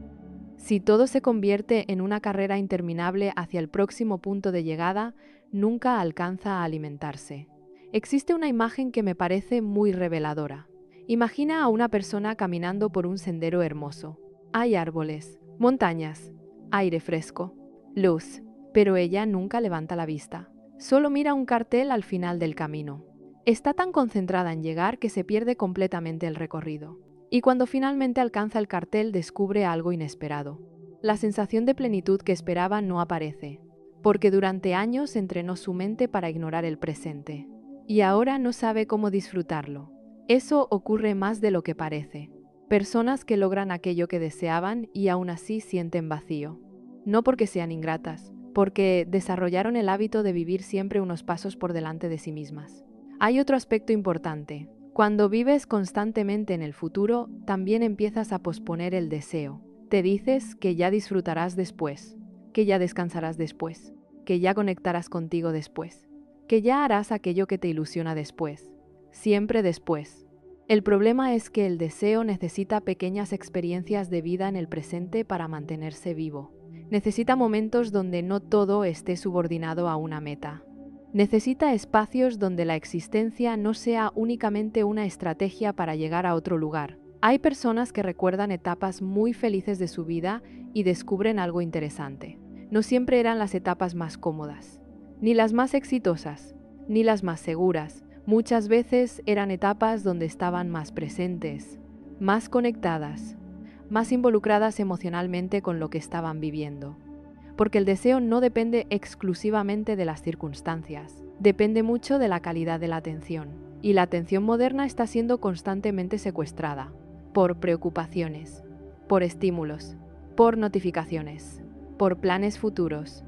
Si todo se convierte en una carrera interminable hacia el próximo punto de llegada, nunca alcanza a alimentarse. Existe una imagen que me parece muy reveladora. Imagina a una persona caminando por un sendero hermoso. Hay árboles, montañas, aire fresco, luz, pero ella nunca levanta la vista. Solo mira un cartel al final del camino. Está tan concentrada en llegar que se pierde completamente el recorrido. Y cuando finalmente alcanza el cartel descubre algo inesperado. La sensación de plenitud que esperaba no aparece, porque durante años entrenó su mente para ignorar el presente. Y ahora no sabe cómo disfrutarlo. Eso ocurre más de lo que parece. Personas que logran aquello que deseaban y aún así sienten vacío. No porque sean ingratas, porque desarrollaron el hábito de vivir siempre unos pasos por delante de sí mismas. Hay otro aspecto importante. Cuando vives constantemente en el futuro, también empiezas a posponer el deseo. Te dices que ya disfrutarás después, que ya descansarás después, que ya conectarás contigo después, que ya harás aquello que te ilusiona después, siempre después. El problema es que el deseo necesita pequeñas experiencias de vida en el presente para mantenerse vivo. Necesita momentos donde no todo esté subordinado a una meta. Necesita espacios donde la existencia no sea únicamente una estrategia para llegar a otro lugar. Hay personas que recuerdan etapas muy felices de su vida y descubren algo interesante. No siempre eran las etapas más cómodas, ni las más exitosas, ni las más seguras. Muchas veces eran etapas donde estaban más presentes, más conectadas, más involucradas emocionalmente con lo que estaban viviendo. Porque el deseo no depende exclusivamente de las circunstancias, depende mucho de la calidad de la atención. Y la atención moderna está siendo constantemente secuestrada por preocupaciones, por estímulos, por notificaciones, por planes futuros,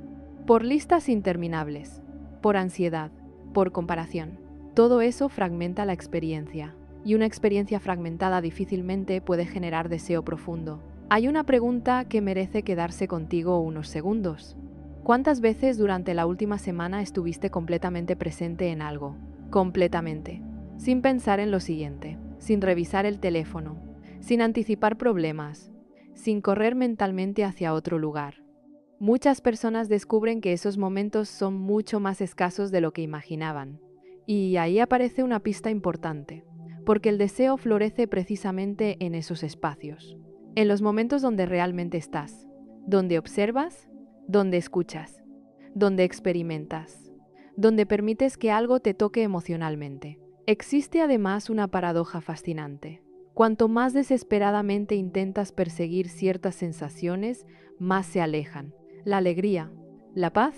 por listas interminables, por ansiedad, por comparación. Todo eso fragmenta la experiencia, y una experiencia fragmentada difícilmente puede generar deseo profundo. Hay una pregunta que merece quedarse contigo unos segundos. ¿Cuántas veces durante la última semana estuviste completamente presente en algo? Completamente. Sin pensar en lo siguiente, sin revisar el teléfono, sin anticipar problemas, sin correr mentalmente hacia otro lugar. Muchas personas descubren que esos momentos son mucho más escasos de lo que imaginaban. Y ahí aparece una pista importante, porque el deseo florece precisamente en esos espacios. En los momentos donde realmente estás, donde observas, donde escuchas, donde experimentas, donde permites que algo te toque emocionalmente. Existe además una paradoja fascinante. Cuanto más desesperadamente intentas perseguir ciertas sensaciones, más se alejan. La alegría, la paz,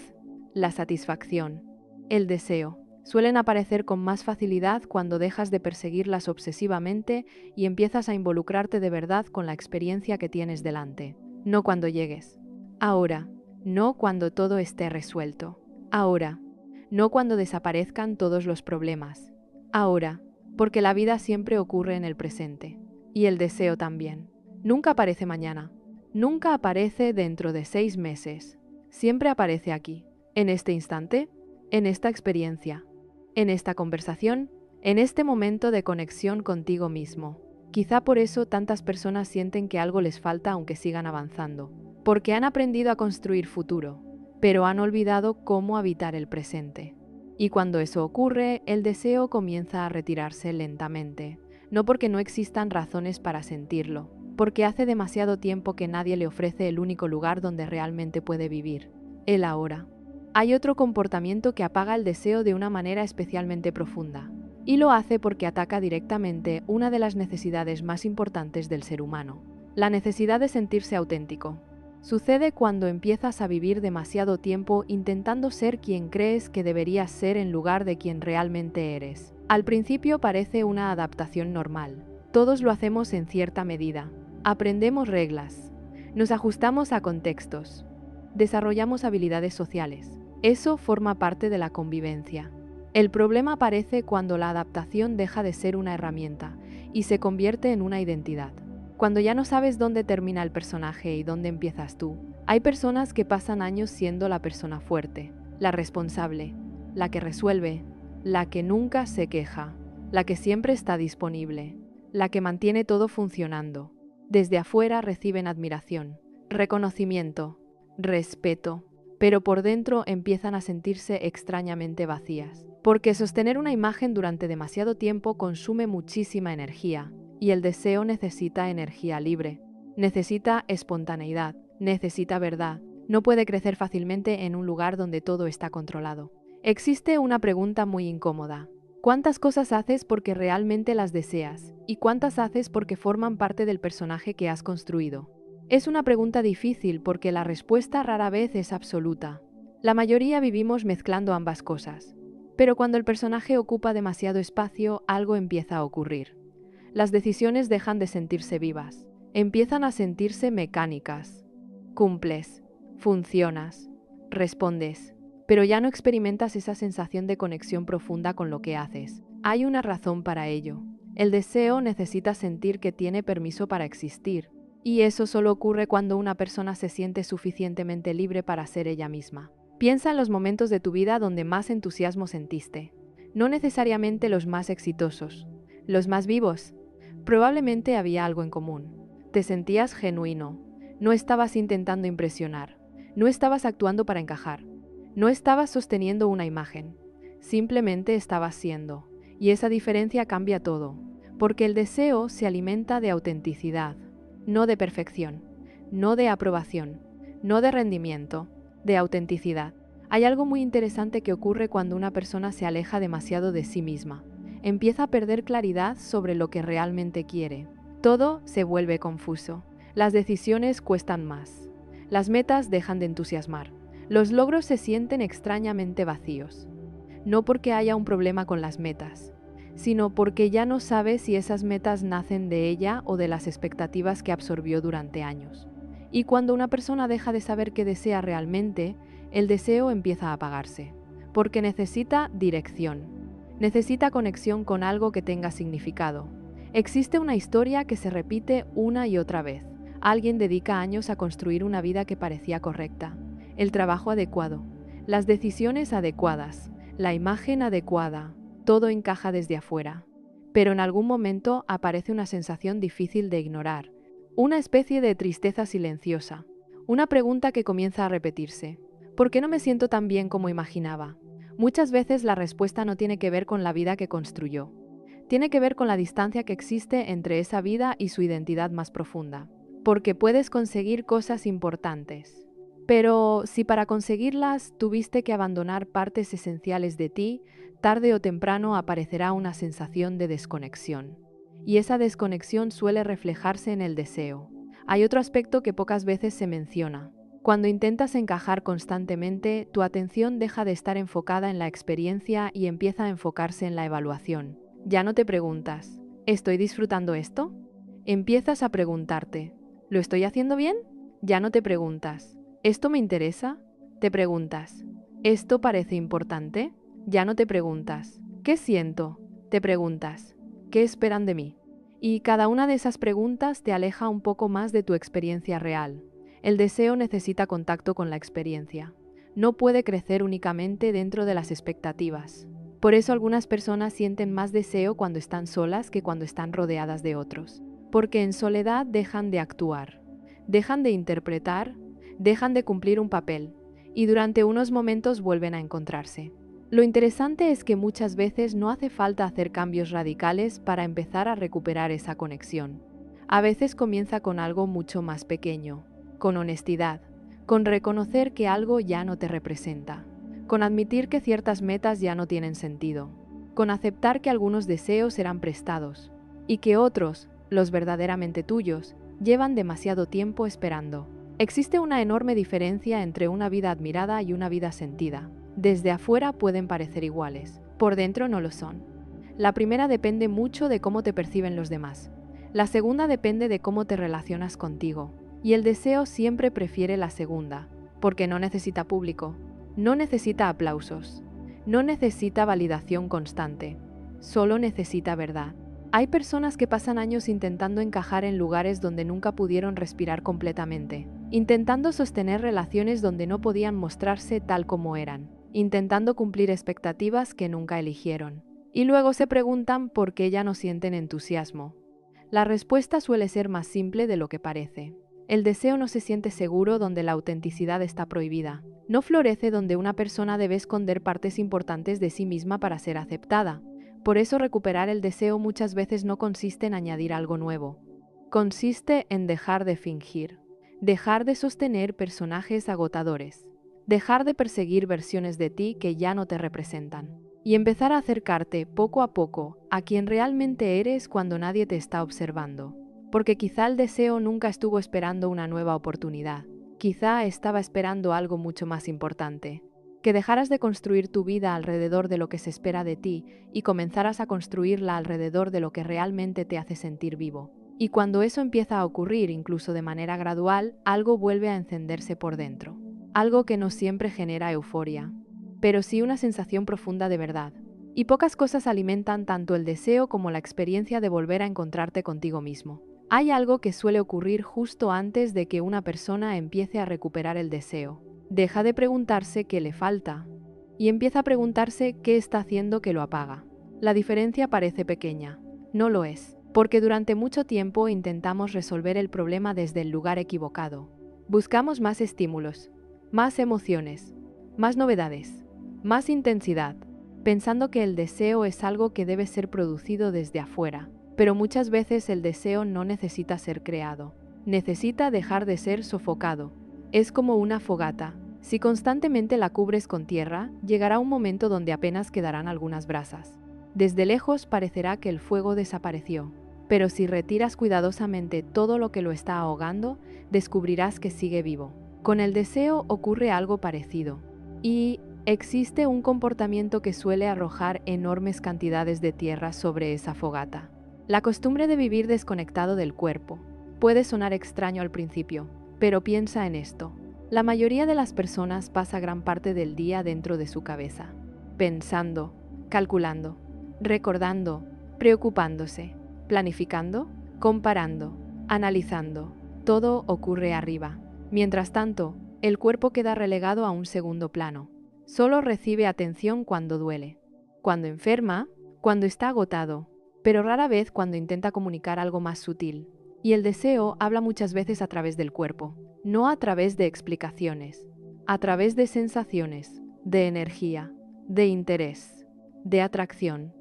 la satisfacción, el deseo suelen aparecer con más facilidad cuando dejas de perseguirlas obsesivamente y empiezas a involucrarte de verdad con la experiencia que tienes delante. No cuando llegues. Ahora. No cuando todo esté resuelto. Ahora. No cuando desaparezcan todos los problemas. Ahora. Porque la vida siempre ocurre en el presente. Y el deseo también. Nunca aparece mañana. Nunca aparece dentro de 6 meses. Siempre aparece aquí. En este instante. En esta experiencia. En esta conversación, en este momento de conexión contigo mismo. Quizá por eso tantas personas sienten que algo les falta aunque sigan avanzando, porque han aprendido a construir futuro, pero han olvidado cómo habitar el presente. Y cuando eso ocurre, el deseo comienza a retirarse lentamente, no porque no existan razones para sentirlo, porque hace demasiado tiempo que nadie le ofrece el único lugar donde realmente puede vivir, el ahora. Hay otro comportamiento que apaga el deseo de una manera especialmente profunda, y lo hace porque ataca directamente una de las necesidades más importantes del ser humano, la necesidad de sentirse auténtico. Sucede cuando empiezas a vivir demasiado tiempo intentando ser quien crees que deberías ser en lugar de quien realmente eres. Al principio parece una adaptación normal. Todos lo hacemos en cierta medida. Aprendemos reglas, nos ajustamos a contextos, desarrollamos habilidades sociales. Eso forma parte de la convivencia. El problema aparece cuando la adaptación deja de ser una herramienta y se convierte en una identidad. Cuando ya no sabes dónde termina el personaje y dónde empiezas tú. Hay personas que pasan años siendo la persona fuerte, la responsable, la que resuelve, la que nunca se queja, la que siempre está disponible, la que mantiene todo funcionando. Desde afuera reciben admiración, reconocimiento, respeto, pero por dentro empiezan a sentirse extrañamente vacías, porque sostener una imagen durante demasiado tiempo consume muchísima energía, y el deseo necesita energía libre, necesita espontaneidad, necesita verdad, no puede crecer fácilmente en un lugar donde todo está controlado. Existe una pregunta muy incómoda. ¿Cuántas cosas haces porque realmente las deseas? ¿Y cuántas haces porque forman parte del personaje que has construido? Es una pregunta difícil porque la respuesta rara vez es absoluta. La mayoría vivimos mezclando ambas cosas. Pero cuando el personaje ocupa demasiado espacio, algo empieza a ocurrir. Las decisiones dejan de sentirse vivas. Empiezan a sentirse mecánicas. Cumples, funcionas, respondes, pero ya no experimentas esa sensación de conexión profunda con lo que haces. Hay una razón para ello. El deseo necesita sentir que tiene permiso para existir, y eso solo ocurre cuando una persona se siente suficientemente libre para ser ella misma. Piensa en los momentos de tu vida donde más entusiasmo sentiste, no necesariamente los más exitosos, los más vivos. Probablemente había algo en común. Te sentías genuino, no estabas intentando impresionar, no estabas actuando para encajar, no estabas sosteniendo una imagen, simplemente estabas siendo. Y esa diferencia cambia todo, porque el deseo se alimenta de autenticidad, no de perfección, no de aprobación, no de rendimiento, de autenticidad. Hay algo muy interesante que ocurre cuando una persona se aleja demasiado de sí misma. Empieza a perder claridad sobre lo que realmente quiere. Todo se vuelve confuso. Las decisiones cuestan más. Las metas dejan de entusiasmar. Los logros se sienten extrañamente vacíos. No porque haya un problema con las metas, sino porque ya no sabe si esas metas nacen de ella o de las expectativas que absorbió durante años. Y cuando una persona deja de saber qué desea realmente, el deseo empieza a apagarse, porque necesita dirección, necesita conexión con algo que tenga significado. Existe una historia que se repite una y otra vez. Alguien dedica años a construir una vida que parecía correcta, el trabajo adecuado, las decisiones adecuadas, la imagen adecuada, todo encaja desde afuera. Pero en algún momento aparece una sensación difícil de ignorar, una especie de tristeza silenciosa, una pregunta que comienza a repetirse. ¿Por qué no me siento tan bien como imaginaba? Muchas veces la respuesta no tiene que ver con la vida que construyó. Tiene que ver con la distancia que existe entre esa vida y su identidad más profunda. Porque puedes conseguir cosas importantes, pero si para conseguirlas tuviste que abandonar partes esenciales de ti, tarde o temprano aparecerá una sensación de desconexión. Y esa desconexión suele reflejarse en el deseo. Hay otro aspecto que pocas veces se menciona. Cuando intentas encajar constantemente, tu atención deja de estar enfocada en la experiencia y empieza a enfocarse en la evaluación. Ya no te preguntas, ¿estoy disfrutando esto? Empiezas a preguntarte, ¿lo estoy haciendo bien? Ya no te preguntas, ¿esto me interesa? Te preguntas, ¿esto parece importante? Ya no te preguntas, ¿qué siento? Te preguntas, ¿qué esperan de mí? Y cada una de esas preguntas te aleja un poco más de tu experiencia real. El deseo necesita contacto con la experiencia. No puede crecer únicamente dentro de las expectativas. Por eso algunas personas sienten más deseo cuando están solas que cuando están rodeadas de otros. Porque en soledad dejan de actuar, dejan de interpretar, dejan de cumplir un papel, y durante unos momentos vuelven a encontrarse. Lo interesante es que muchas veces no hace falta hacer cambios radicales para empezar a recuperar esa conexión. A veces comienza con algo mucho más pequeño, con honestidad, con reconocer que algo ya no te representa, con admitir que ciertas metas ya no tienen sentido, con aceptar que algunos deseos serán prestados y que otros, los verdaderamente tuyos, llevan demasiado tiempo esperando. Existe una enorme diferencia entre una vida admirada y una vida sentida. Desde afuera pueden parecer iguales, por dentro no lo son. La primera depende mucho de cómo te perciben los demás. La segunda depende de cómo te relacionas contigo. Y el deseo siempre prefiere la segunda, porque no necesita público, no necesita aplausos, no necesita validación constante, solo necesita verdad. Hay personas que pasan años intentando encajar en lugares donde nunca pudieron respirar completamente, intentando sostener relaciones donde no podían mostrarse tal como eran, intentando cumplir expectativas que nunca eligieron. Y luego se preguntan por qué ya no sienten entusiasmo. La respuesta suele ser más simple de lo que parece. El deseo no se siente seguro donde la autenticidad está prohibida. No florece donde una persona debe esconder partes importantes de sí misma para ser aceptada. Por eso recuperar el deseo muchas veces no consiste en añadir algo nuevo. Consiste en dejar de fingir, dejar de sostener personajes agotadores, dejar de perseguir versiones de ti que ya no te representan, y empezar a acercarte poco a poco a quien realmente eres cuando nadie te está observando. Porque quizá el deseo nunca estuvo esperando una nueva oportunidad, quizá estaba esperando algo mucho más importante. Que dejaras de construir tu vida alrededor de lo que se espera de ti y comenzaras a construirla alrededor de lo que realmente te hace sentir vivo. Y cuando eso empieza a ocurrir, incluso de manera gradual, algo vuelve a encenderse por dentro. Algo que no siempre genera euforia, pero sí una sensación profunda de verdad. Y pocas cosas alimentan tanto el deseo como la experiencia de volver a encontrarte contigo mismo. Hay algo que suele ocurrir justo antes de que una persona empiece a recuperar el deseo. Deja de preguntarse qué le falta y empieza a preguntarse qué está haciendo que lo apaga. La diferencia parece pequeña. No lo es, porque durante mucho tiempo intentamos resolver el problema desde el lugar equivocado. Buscamos más estímulos, más emociones, más novedades, más intensidad, pensando que el deseo es algo que debe ser producido desde afuera. Pero muchas veces el deseo no necesita ser creado, necesita dejar de ser sofocado. Es como una fogata. Si constantemente la cubres con tierra, llegará un momento donde apenas quedarán algunas brasas. Desde lejos parecerá que el fuego desapareció, pero si retiras cuidadosamente todo lo que lo está ahogando, descubrirás que sigue vivo. Con el deseo ocurre algo parecido, y existe un comportamiento que suele arrojar enormes cantidades de tierra sobre esa fogata. La costumbre de vivir desconectado del cuerpo. Puede sonar extraño al principio, pero piensa en esto. La mayoría de las personas pasa gran parte del día dentro de su cabeza, pensando, calculando, recordando, preocupándose, planificando, comparando, analizando. Todo ocurre arriba. Mientras tanto, el cuerpo queda relegado a un segundo plano. Solo recibe atención cuando duele, cuando enferma, cuando está agotado, pero rara vez cuando intenta comunicar algo más sutil. Y el deseo habla muchas veces a través del cuerpo, no a través de explicaciones, a través de sensaciones, de energía, de interés, de atracción,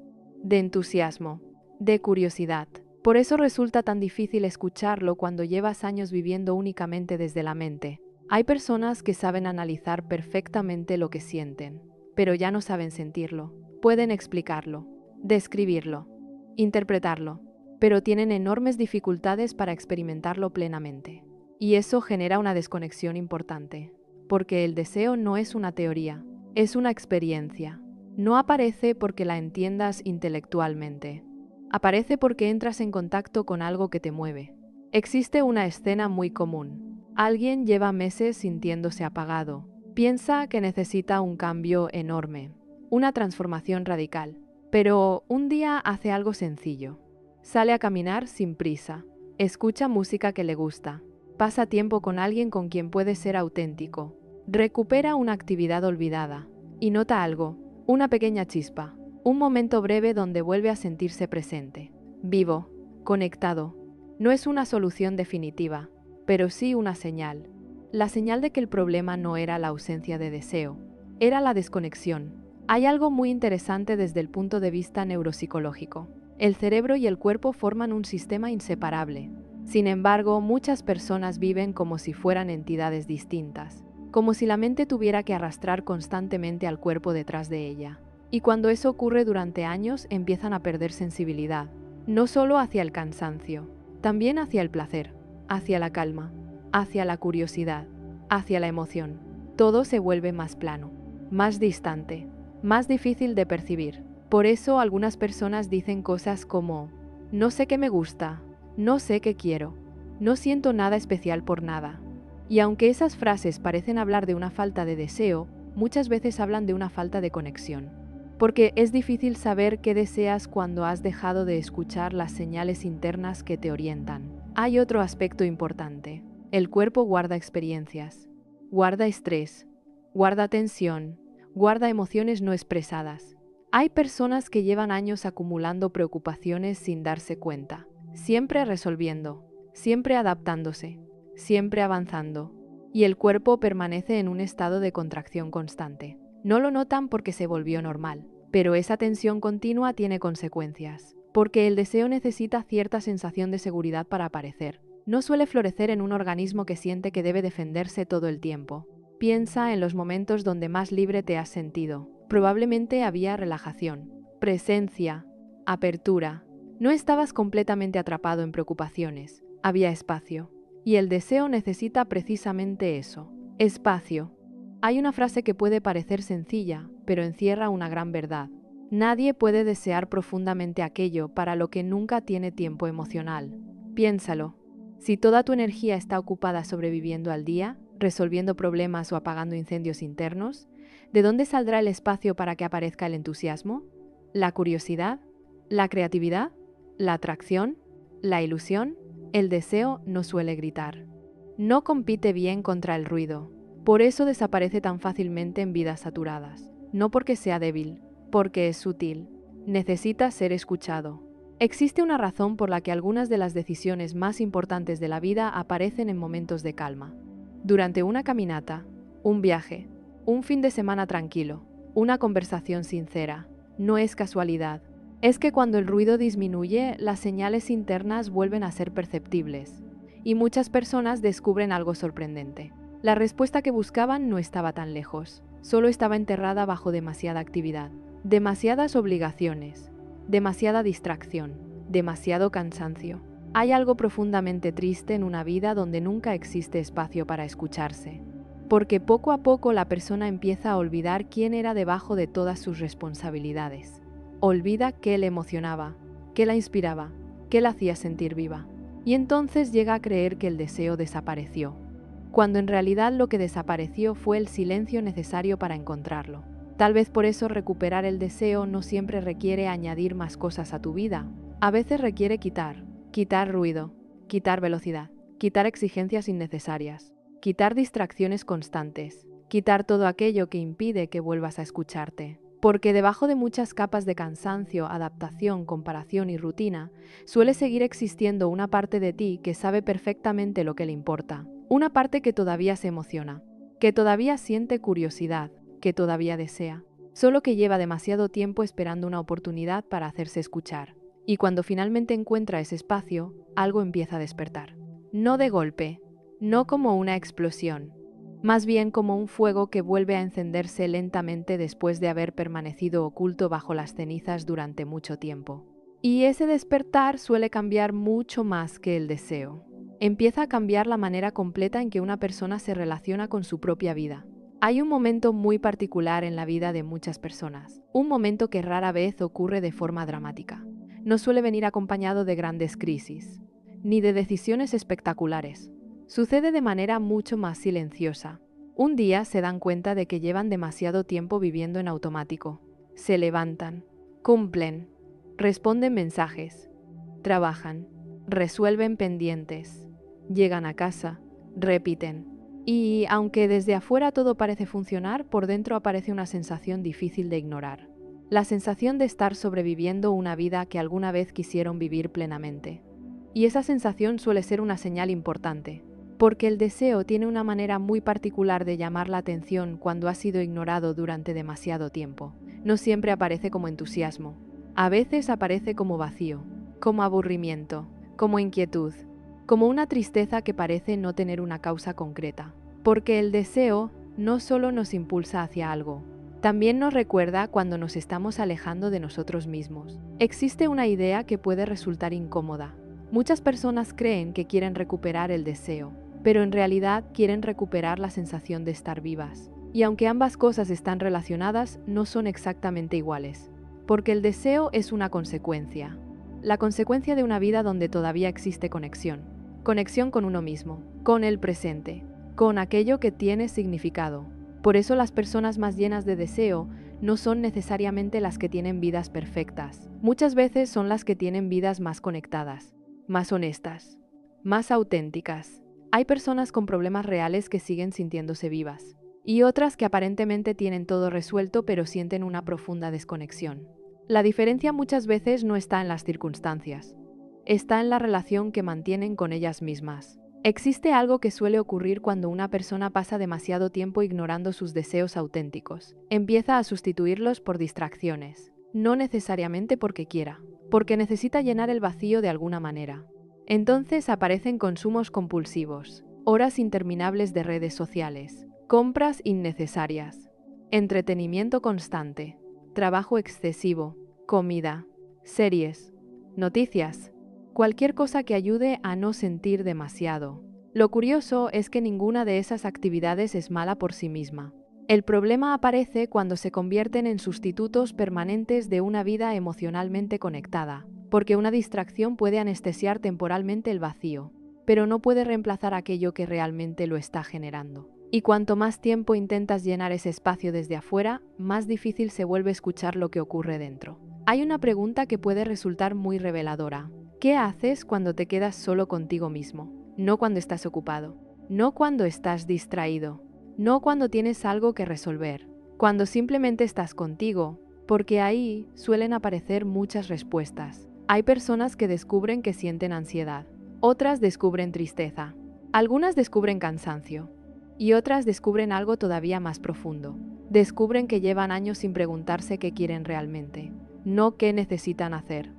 de entusiasmo, de curiosidad. Por eso resulta tan difícil escucharlo cuando llevas años viviendo únicamente desde la mente. Hay personas que saben analizar perfectamente lo que sienten, pero ya no saben sentirlo. Pueden explicarlo, describirlo, interpretarlo, pero tienen enormes dificultades para experimentarlo plenamente. Y eso genera una desconexión importante, porque el deseo no es una teoría, es una experiencia. No aparece porque la entiendas intelectualmente. Aparece porque entras en contacto con algo que te mueve. Existe una escena muy común. Alguien lleva meses sintiéndose apagado. Piensa que necesita un cambio enorme, una transformación radical. Pero un día hace algo sencillo. Sale a caminar sin prisa. Escucha música que le gusta. Pasa tiempo con alguien con quien puede ser auténtico. Recupera una actividad olvidada. Y nota algo, una pequeña chispa. Un momento breve donde vuelve a sentirse presente. Vivo, conectado. No es una solución definitiva, pero sí una señal. La señal de que el problema no era la ausencia de deseo, era la desconexión. Hay algo muy interesante desde el punto de vista neuropsicológico. El cerebro y el cuerpo forman un sistema inseparable. Sin embargo, muchas personas viven como si fueran entidades distintas, como si la mente tuviera que arrastrar constantemente al cuerpo detrás de ella. Y cuando eso ocurre durante años, empiezan a perder sensibilidad, no solo hacia el cansancio, también hacia el placer, hacia la calma, hacia la curiosidad, hacia la emoción. Todo se vuelve más plano, más distante, más difícil de percibir. Por eso algunas personas dicen cosas como, no sé qué me gusta, no sé qué quiero, no siento nada especial por nada. Y aunque esas frases parecen hablar de una falta de deseo, muchas veces hablan de una falta de conexión. Porque es difícil saber qué deseas cuando has dejado de escuchar las señales internas que te orientan. Hay otro aspecto importante. El cuerpo guarda experiencias, guarda estrés, guarda tensión, guarda emociones no expresadas. Hay personas que llevan años acumulando preocupaciones sin darse cuenta, siempre resolviendo, siempre adaptándose, siempre avanzando, y el cuerpo permanece en un estado de contracción constante. No lo notan porque se volvió normal, pero esa tensión continua tiene consecuencias, porque el deseo necesita cierta sensación de seguridad para aparecer. No suele florecer en un organismo que siente que debe defenderse todo el tiempo. Piensa en los momentos donde más libre te has sentido. Probablemente había relajación, presencia, apertura. No estabas completamente atrapado en preocupaciones, había espacio. Y el deseo necesita precisamente eso, espacio. Hay una frase que puede parecer sencilla, pero encierra una gran verdad. Nadie puede desear profundamente aquello para lo que nunca tiene tiempo emocional. Piénsalo. Si toda tu energía está ocupada sobreviviendo al día, resolviendo problemas o apagando incendios internos, ¿de dónde saldrá el espacio para que aparezca el entusiasmo? la curiosidad, la creatividad, la atracción, la ilusión. El deseo no suele gritar. No compite bien contra el ruido. Por eso desaparece tan fácilmente en vidas saturadas. No porque sea débil, porque es sutil. Necesita ser escuchado. Existe una razón por la que algunas de las decisiones más importantes de la vida aparecen en momentos de calma. Durante una caminata, un viaje, un fin de semana tranquilo, una conversación sincera. No es casualidad. Es que cuando el ruido disminuye, las señales internas vuelven a ser perceptibles. Y muchas personas descubren algo sorprendente. La respuesta que buscaban no estaba tan lejos, solo estaba enterrada bajo demasiada actividad, demasiadas obligaciones, demasiada distracción, demasiado cansancio. Hay algo profundamente triste en una vida donde nunca existe espacio para escucharse, porque poco a poco la persona empieza a olvidar quién era debajo de todas sus responsabilidades. Olvida qué le emocionaba, qué la inspiraba, qué la hacía sentir viva. Y entonces llega a creer que el deseo desapareció, cuando en realidad lo que desapareció fue el silencio necesario para encontrarlo. Tal vez por eso recuperar el deseo no siempre requiere añadir más cosas a tu vida. A veces requiere quitar ruido, quitar velocidad, quitar exigencias innecesarias, quitar distracciones constantes, quitar todo aquello que impide que vuelvas a escucharte. Porque debajo de muchas capas de cansancio, adaptación, comparación y rutina, suele seguir existiendo una parte de ti que sabe perfectamente lo que le importa. Una parte que todavía se emociona, que todavía siente curiosidad, que todavía desea, solo que lleva demasiado tiempo esperando una oportunidad para hacerse escuchar. Y cuando finalmente encuentra ese espacio, algo empieza a despertar. No de golpe, no como una explosión, más bien como un fuego que vuelve a encenderse lentamente después de haber permanecido oculto bajo las cenizas durante mucho tiempo. Y ese despertar suele cambiar mucho más que el deseo. Empieza a cambiar la manera completa en que una persona se relaciona con su propia vida. Hay un momento muy particular en la vida de muchas personas, un momento que rara vez ocurre de forma dramática. No suele venir acompañado de grandes crisis, ni de decisiones espectaculares. Sucede de manera mucho más silenciosa. Un día se dan cuenta de que llevan demasiado tiempo viviendo en automático. Se levantan, cumplen, responden mensajes, trabajan, resuelven pendientes, llegan a casa, repiten. Y aunque desde afuera todo parece funcionar, por dentro aparece una sensación difícil de ignorar. La sensación de estar sobreviviendo una vida que alguna vez quisieron vivir plenamente. Y esa sensación suele ser una señal importante, porque el deseo tiene una manera muy particular de llamar la atención cuando ha sido ignorado durante demasiado tiempo. No siempre aparece como entusiasmo. A veces aparece como vacío, como aburrimiento, como inquietud, como una tristeza que parece no tener una causa concreta. Porque el deseo no solo nos impulsa hacia algo, también nos recuerda cuando nos estamos alejando de nosotros mismos. Existe una idea que puede resultar incómoda. Muchas personas creen que quieren recuperar el deseo, pero en realidad quieren recuperar la sensación de estar vivas. Y aunque ambas cosas están relacionadas, no son exactamente iguales. Porque el deseo es una consecuencia. La consecuencia de una vida donde todavía existe conexión. Conexión con uno mismo, con el presente, con aquello que tiene significado. Por eso las personas más llenas de deseo no son necesariamente las que tienen vidas perfectas. Muchas veces son las que tienen vidas más conectadas, más honestas, más auténticas. Hay personas con problemas reales que siguen sintiéndose vivas, y otras que aparentemente tienen todo resuelto pero sienten una profunda desconexión. La diferencia muchas veces no está en las circunstancias, está en la relación que mantienen con ellas mismas. Existe algo que suele ocurrir cuando una persona pasa demasiado tiempo ignorando sus deseos auténticos. Empieza a sustituirlos por distracciones, no necesariamente porque quiera, porque necesita llenar el vacío de alguna manera. Entonces aparecen consumos compulsivos, horas interminables de redes sociales, compras innecesarias, entretenimiento constante, trabajo excesivo, comida, series, noticias, cualquier cosa que ayude a no sentir demasiado. Lo curioso es que ninguna de esas actividades es mala por sí misma. El problema aparece cuando se convierten en sustitutos permanentes de una vida emocionalmente conectada, porque una distracción puede anestesiar temporalmente el vacío, pero no puede reemplazar aquello que realmente lo está generando. Y cuanto más tiempo intentas llenar ese espacio desde afuera, más difícil se vuelve escuchar lo que ocurre dentro. Hay una pregunta que puede resultar muy reveladora. ¿Qué haces cuando te quedas solo contigo mismo? No cuando estás ocupado, no cuando estás distraído, no cuando tienes algo que resolver, cuando simplemente estás contigo, porque ahí suelen aparecer muchas respuestas. Hay personas que descubren que sienten ansiedad, otras descubren tristeza, algunas descubren cansancio y otras descubren algo todavía más profundo. Descubren que llevan años sin preguntarse qué quieren realmente, no qué necesitan hacer,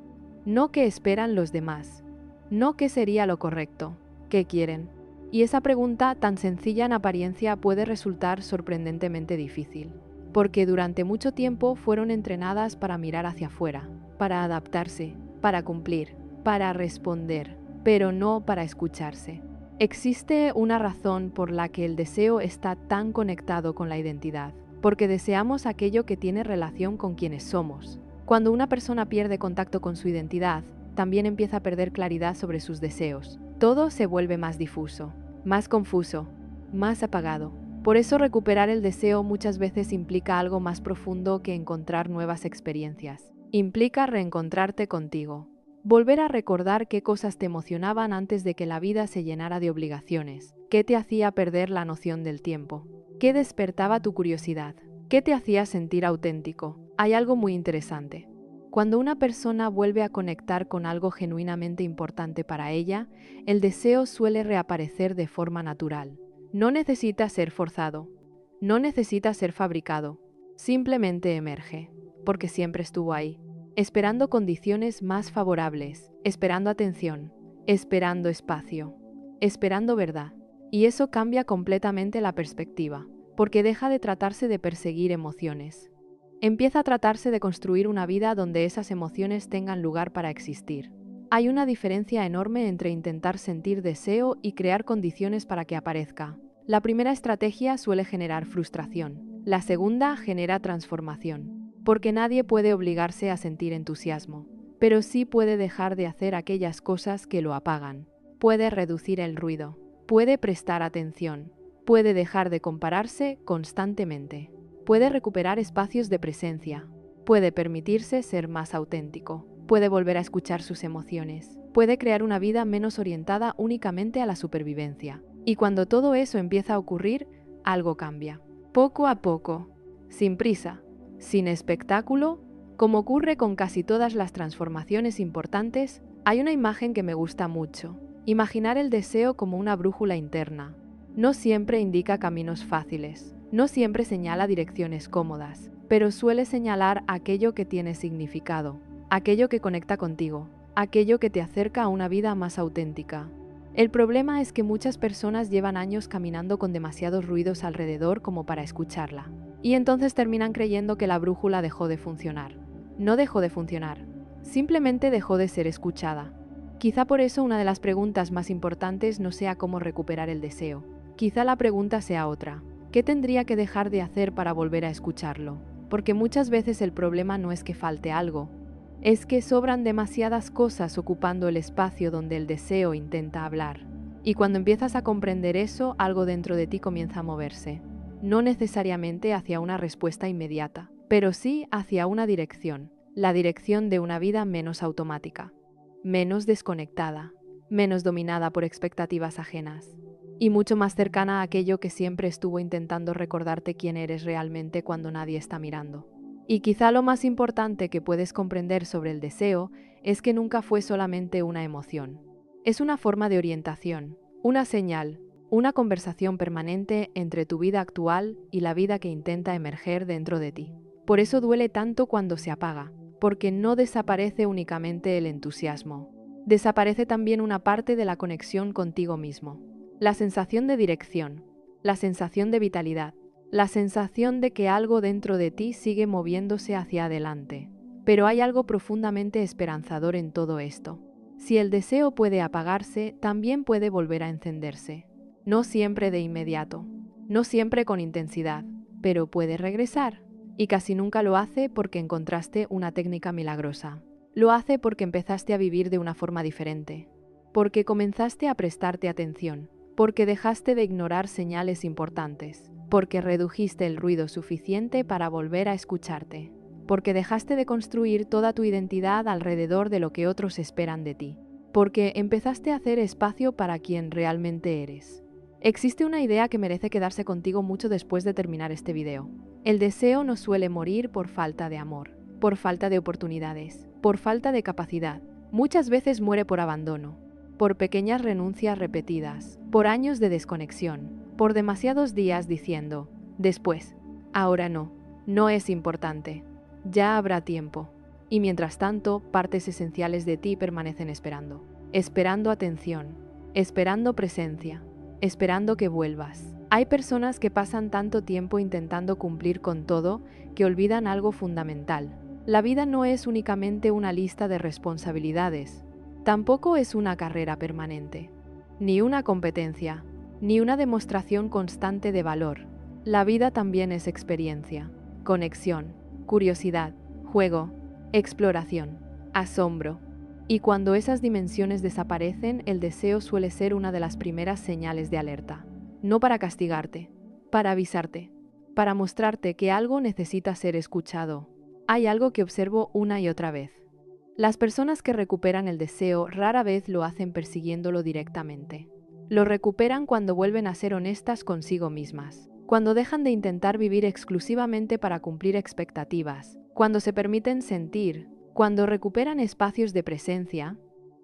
no qué esperan los demás, no qué sería lo correcto, qué quieren. Y esa pregunta tan sencilla en apariencia puede resultar sorprendentemente difícil, porque durante mucho tiempo fueron entrenadas para mirar hacia afuera, para adaptarse, para cumplir, para responder, pero no para escucharse. Existe una razón por la que el deseo está tan conectado con la identidad, porque deseamos aquello que tiene relación con quienes somos. Cuando una persona pierde contacto con su identidad, también empieza a perder claridad sobre sus deseos. Todo se vuelve más difuso, más confuso, más apagado. Por eso recuperar el deseo muchas veces implica algo más profundo que encontrar nuevas experiencias. Implica reencontrarte contigo. Volver a recordar qué cosas te emocionaban antes de que la vida se llenara de obligaciones, qué te hacía perder la noción del tiempo, qué despertaba tu curiosidad, qué te hacía sentir auténtico. Hay algo muy interesante. Cuando una persona vuelve a conectar con algo genuinamente importante para ella, el deseo suele reaparecer de forma natural. No necesita ser forzado, no necesita ser fabricado, simplemente emerge, porque siempre estuvo ahí, esperando condiciones más favorables, esperando atención, esperando espacio, esperando verdad. Y eso cambia completamente la perspectiva, porque deja de tratarse de perseguir emociones. Empieza a tratarse de construir una vida donde esas emociones tengan lugar para existir. Hay una diferencia enorme entre intentar sentir deseo y crear condiciones para que aparezca. La primera estrategia suele generar frustración, la segunda genera transformación. Porque nadie puede obligarse a sentir entusiasmo, pero sí puede dejar de hacer aquellas cosas que lo apagan. Puede reducir el ruido, puede prestar atención, puede dejar de compararse constantemente, puede recuperar espacios de presencia, puede permitirse ser más auténtico, puede volver a escuchar sus emociones, puede crear una vida menos orientada únicamente a la supervivencia. Y cuando todo eso empieza a ocurrir, algo cambia. Poco a poco, sin prisa, sin espectáculo, como ocurre con casi todas las transformaciones importantes, hay una imagen que me gusta mucho. Imaginar el deseo como una brújula interna. No siempre indica caminos fáciles, no siempre señala direcciones cómodas, pero suele señalar aquello que tiene significado, aquello que conecta contigo, aquello que te acerca a una vida más auténtica. El problema es que muchas personas llevan años caminando con demasiados ruidos alrededor como para escucharla. Y entonces terminan creyendo que la brújula dejó de funcionar. No dejó de funcionar, simplemente dejó de ser escuchada. Quizá por eso una de las preguntas más importantes no sea cómo recuperar el deseo. Quizá la pregunta sea otra. ¿Qué tendría que dejar de hacer para volver a escucharlo? Porque muchas veces el problema no es que falte algo, es que sobran demasiadas cosas ocupando el espacio donde el deseo intenta hablar. Y cuando empiezas a comprender eso, algo dentro de ti comienza a moverse. No necesariamente hacia una respuesta inmediata, pero sí hacia una dirección, la dirección de una vida menos automática, menos desconectada, menos dominada por expectativas ajenas, y mucho más cercana a aquello que siempre estuvo intentando recordarte quién eres realmente cuando nadie está mirando. Y quizá lo más importante que puedes comprender sobre el deseo es que nunca fue solamente una emoción. Es una forma de orientación, una señal, una conversación permanente entre tu vida actual y la vida que intenta emerger dentro de ti. Por eso duele tanto cuando se apaga, porque no desaparece únicamente el entusiasmo. Desaparece también una parte de la conexión contigo mismo. La sensación de dirección, la sensación de vitalidad, la sensación de que algo dentro de ti sigue moviéndose hacia adelante. Pero hay algo profundamente esperanzador en todo esto. Si el deseo puede apagarse, también puede volver a encenderse. No siempre de inmediato, no siempre con intensidad, pero puede regresar. Y casi nunca lo hace porque encontraste una técnica milagrosa. Lo hace porque empezaste a vivir de una forma diferente, porque comenzaste a prestarte atención, porque dejaste de ignorar señales importantes, porque redujiste el ruido suficiente para volver a escucharte, porque dejaste de construir toda tu identidad alrededor de lo que otros esperan de ti, porque empezaste a hacer espacio para quien realmente eres. Existe una idea que merece quedarse contigo mucho después de terminar este video. El deseo no suele morir por falta de amor, por falta de oportunidades, por falta de capacidad. Muchas veces muere por abandono, por pequeñas renuncias repetidas, por años de desconexión, por demasiados días diciendo, después, ahora no, no es importante, ya habrá tiempo. Y mientras tanto, partes esenciales de ti permanecen esperando, esperando atención, esperando presencia, esperando que vuelvas. Hay personas que pasan tanto tiempo intentando cumplir con todo que olvidan algo fundamental. La vida no es únicamente una lista de responsabilidades, tampoco es una carrera permanente, ni una competencia, ni una demostración constante de valor. La vida también es experiencia, conexión, curiosidad, juego, exploración, asombro. Y cuando esas dimensiones desaparecen, el deseo suele ser una de las primeras señales de alerta. No para castigarte, para avisarte, para mostrarte que algo necesita ser escuchado. Hay algo que observo una y otra vez. Las personas que recuperan el deseo rara vez lo hacen persiguiéndolo directamente. Lo recuperan cuando vuelven a ser honestas consigo mismas, cuando dejan de intentar vivir exclusivamente para cumplir expectativas, cuando se permiten sentir, cuando recuperan espacios de presencia,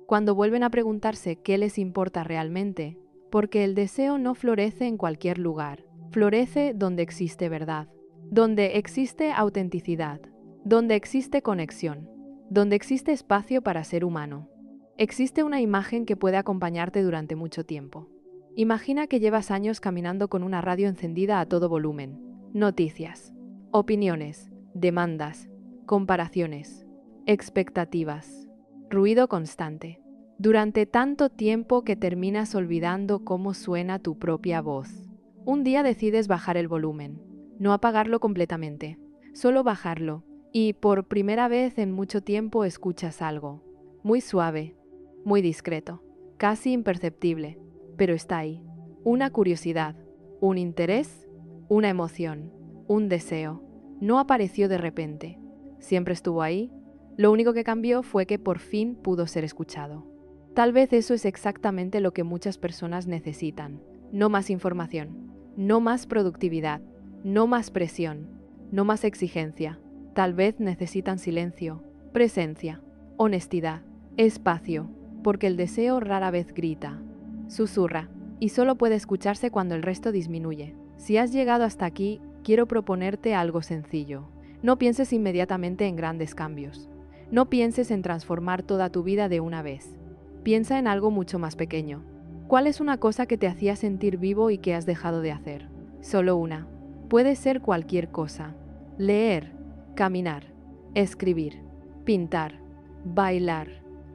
cuando vuelven a preguntarse qué les importa realmente, porque el deseo no florece en cualquier lugar, florece donde existe verdad, donde existe autenticidad, donde existe conexión, donde existe espacio para ser humano. Existe una imagen que puede acompañarte durante mucho tiempo. Imagina que llevas años caminando con una radio encendida a todo volumen. Noticias, opiniones, demandas, comparaciones, expectativas, ruido constante. Durante tanto tiempo que terminas olvidando cómo suena tu propia voz. Un día decides bajar el volumen, no apagarlo completamente, solo bajarlo, y por primera vez en mucho tiempo escuchas algo, muy suave, muy discreto, casi imperceptible, pero está ahí. Una curiosidad, un interés, una emoción, un deseo. No apareció de repente. Siempre estuvo ahí. Lo único que cambió fue que por fin pudo ser escuchado. Tal vez eso es exactamente lo que muchas personas necesitan. No más información, no más productividad, no más presión, no más exigencia. Tal vez necesitan silencio, presencia, honestidad, espacio, porque el deseo rara vez grita, susurra, y solo puede escucharse cuando el resto disminuye. Si has llegado hasta aquí, quiero proponerte algo sencillo. No pienses inmediatamente en grandes cambios. No pienses en transformar toda tu vida de una vez. Piensa en algo mucho más pequeño. ¿Cuál es una cosa que te hacía sentir vivo y que has dejado de hacer? Solo una. Puede ser cualquier cosa. Leer, caminar, escribir, pintar, bailar,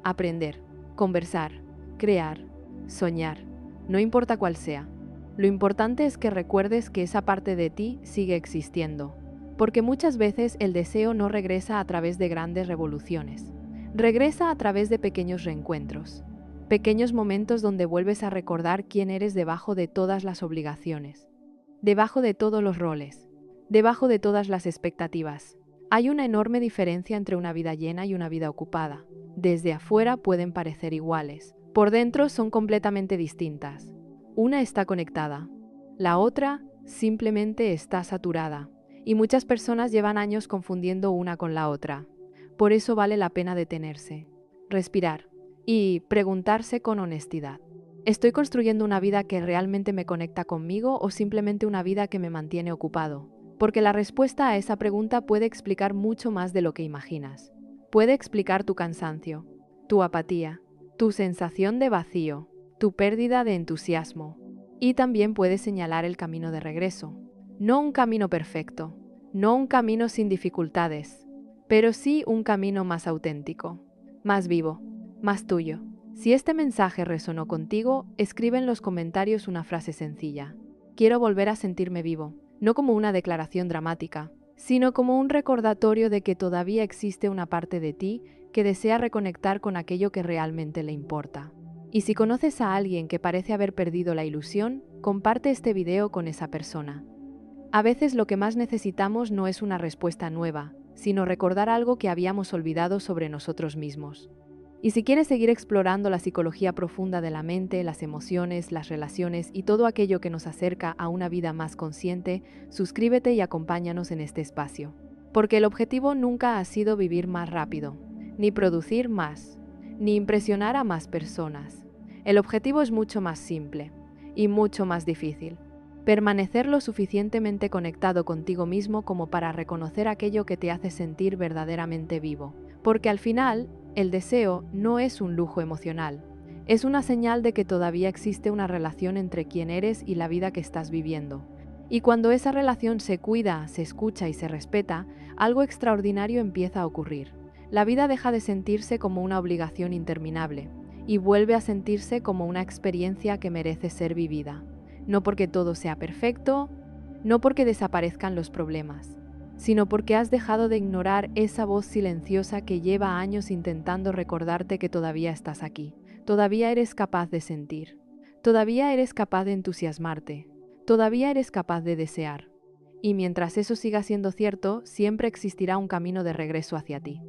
aprender, conversar, crear, soñar. No importa cuál sea. Lo importante es que recuerdes que esa parte de ti sigue existiendo, porque muchas veces el deseo no regresa a través de grandes revoluciones. Regresa a través de pequeños reencuentros, pequeños momentos donde vuelves a recordar quién eres debajo de todas las obligaciones, debajo de todos los roles, debajo de todas las expectativas. Hay una enorme diferencia entre una vida llena y una vida ocupada. Desde afuera pueden parecer iguales, por dentro son completamente distintas. Una está conectada, la otra simplemente está saturada, y muchas personas llevan años confundiendo una con la otra. Por eso vale la pena detenerse, respirar y preguntarse con honestidad. ¿Estoy construyendo una vida que realmente me conecta conmigo o simplemente una vida que me mantiene ocupado? Porque la respuesta a esa pregunta puede explicar mucho más de lo que imaginas. Puede explicar tu cansancio, tu apatía, tu sensación de vacío, tu pérdida de entusiasmo. Y también puede señalar el camino de regreso. No un camino perfecto, no un camino sin dificultades, pero sí un camino más auténtico, más vivo, más tuyo. Si este mensaje resonó contigo, escribe en los comentarios una frase sencilla. Quiero volver a sentirme vivo, no como una declaración dramática, sino como un recordatorio de que todavía existe una parte de ti que desea reconectar con aquello que realmente le importa. Y si conoces a alguien que parece haber perdido la ilusión, comparte este video con esa persona. A veces lo que más necesitamos no es una respuesta nueva, sino recordar algo que habíamos olvidado sobre nosotros mismos. Y si quieres seguir explorando la psicología profunda de la mente, las emociones, las relaciones y todo aquello que nos acerca a una vida más consciente, suscríbete y acompáñanos en este espacio. Porque el objetivo nunca ha sido vivir más rápido, ni producir más, ni impresionar a más personas. El objetivo es mucho más simple y mucho más difícil. Permanecer lo suficientemente conectado contigo mismo como para reconocer aquello que te hace sentir verdaderamente vivo. Porque al final, el deseo no es un lujo emocional. Es una señal de que todavía existe una relación entre quién eres y la vida que estás viviendo. Y cuando esa relación se cuida, se escucha y se respeta, algo extraordinario empieza a ocurrir. La vida deja de sentirse como una obligación interminable y vuelve a sentirse como una experiencia que merece ser vivida. No porque todo sea perfecto, no porque desaparezcan los problemas, sino porque has dejado de ignorar esa voz silenciosa que lleva años intentando recordarte que todavía estás aquí, todavía eres capaz de sentir, todavía eres capaz de entusiasmarte, todavía eres capaz de desear. Y mientras eso siga siendo cierto, siempre existirá un camino de regreso hacia ti.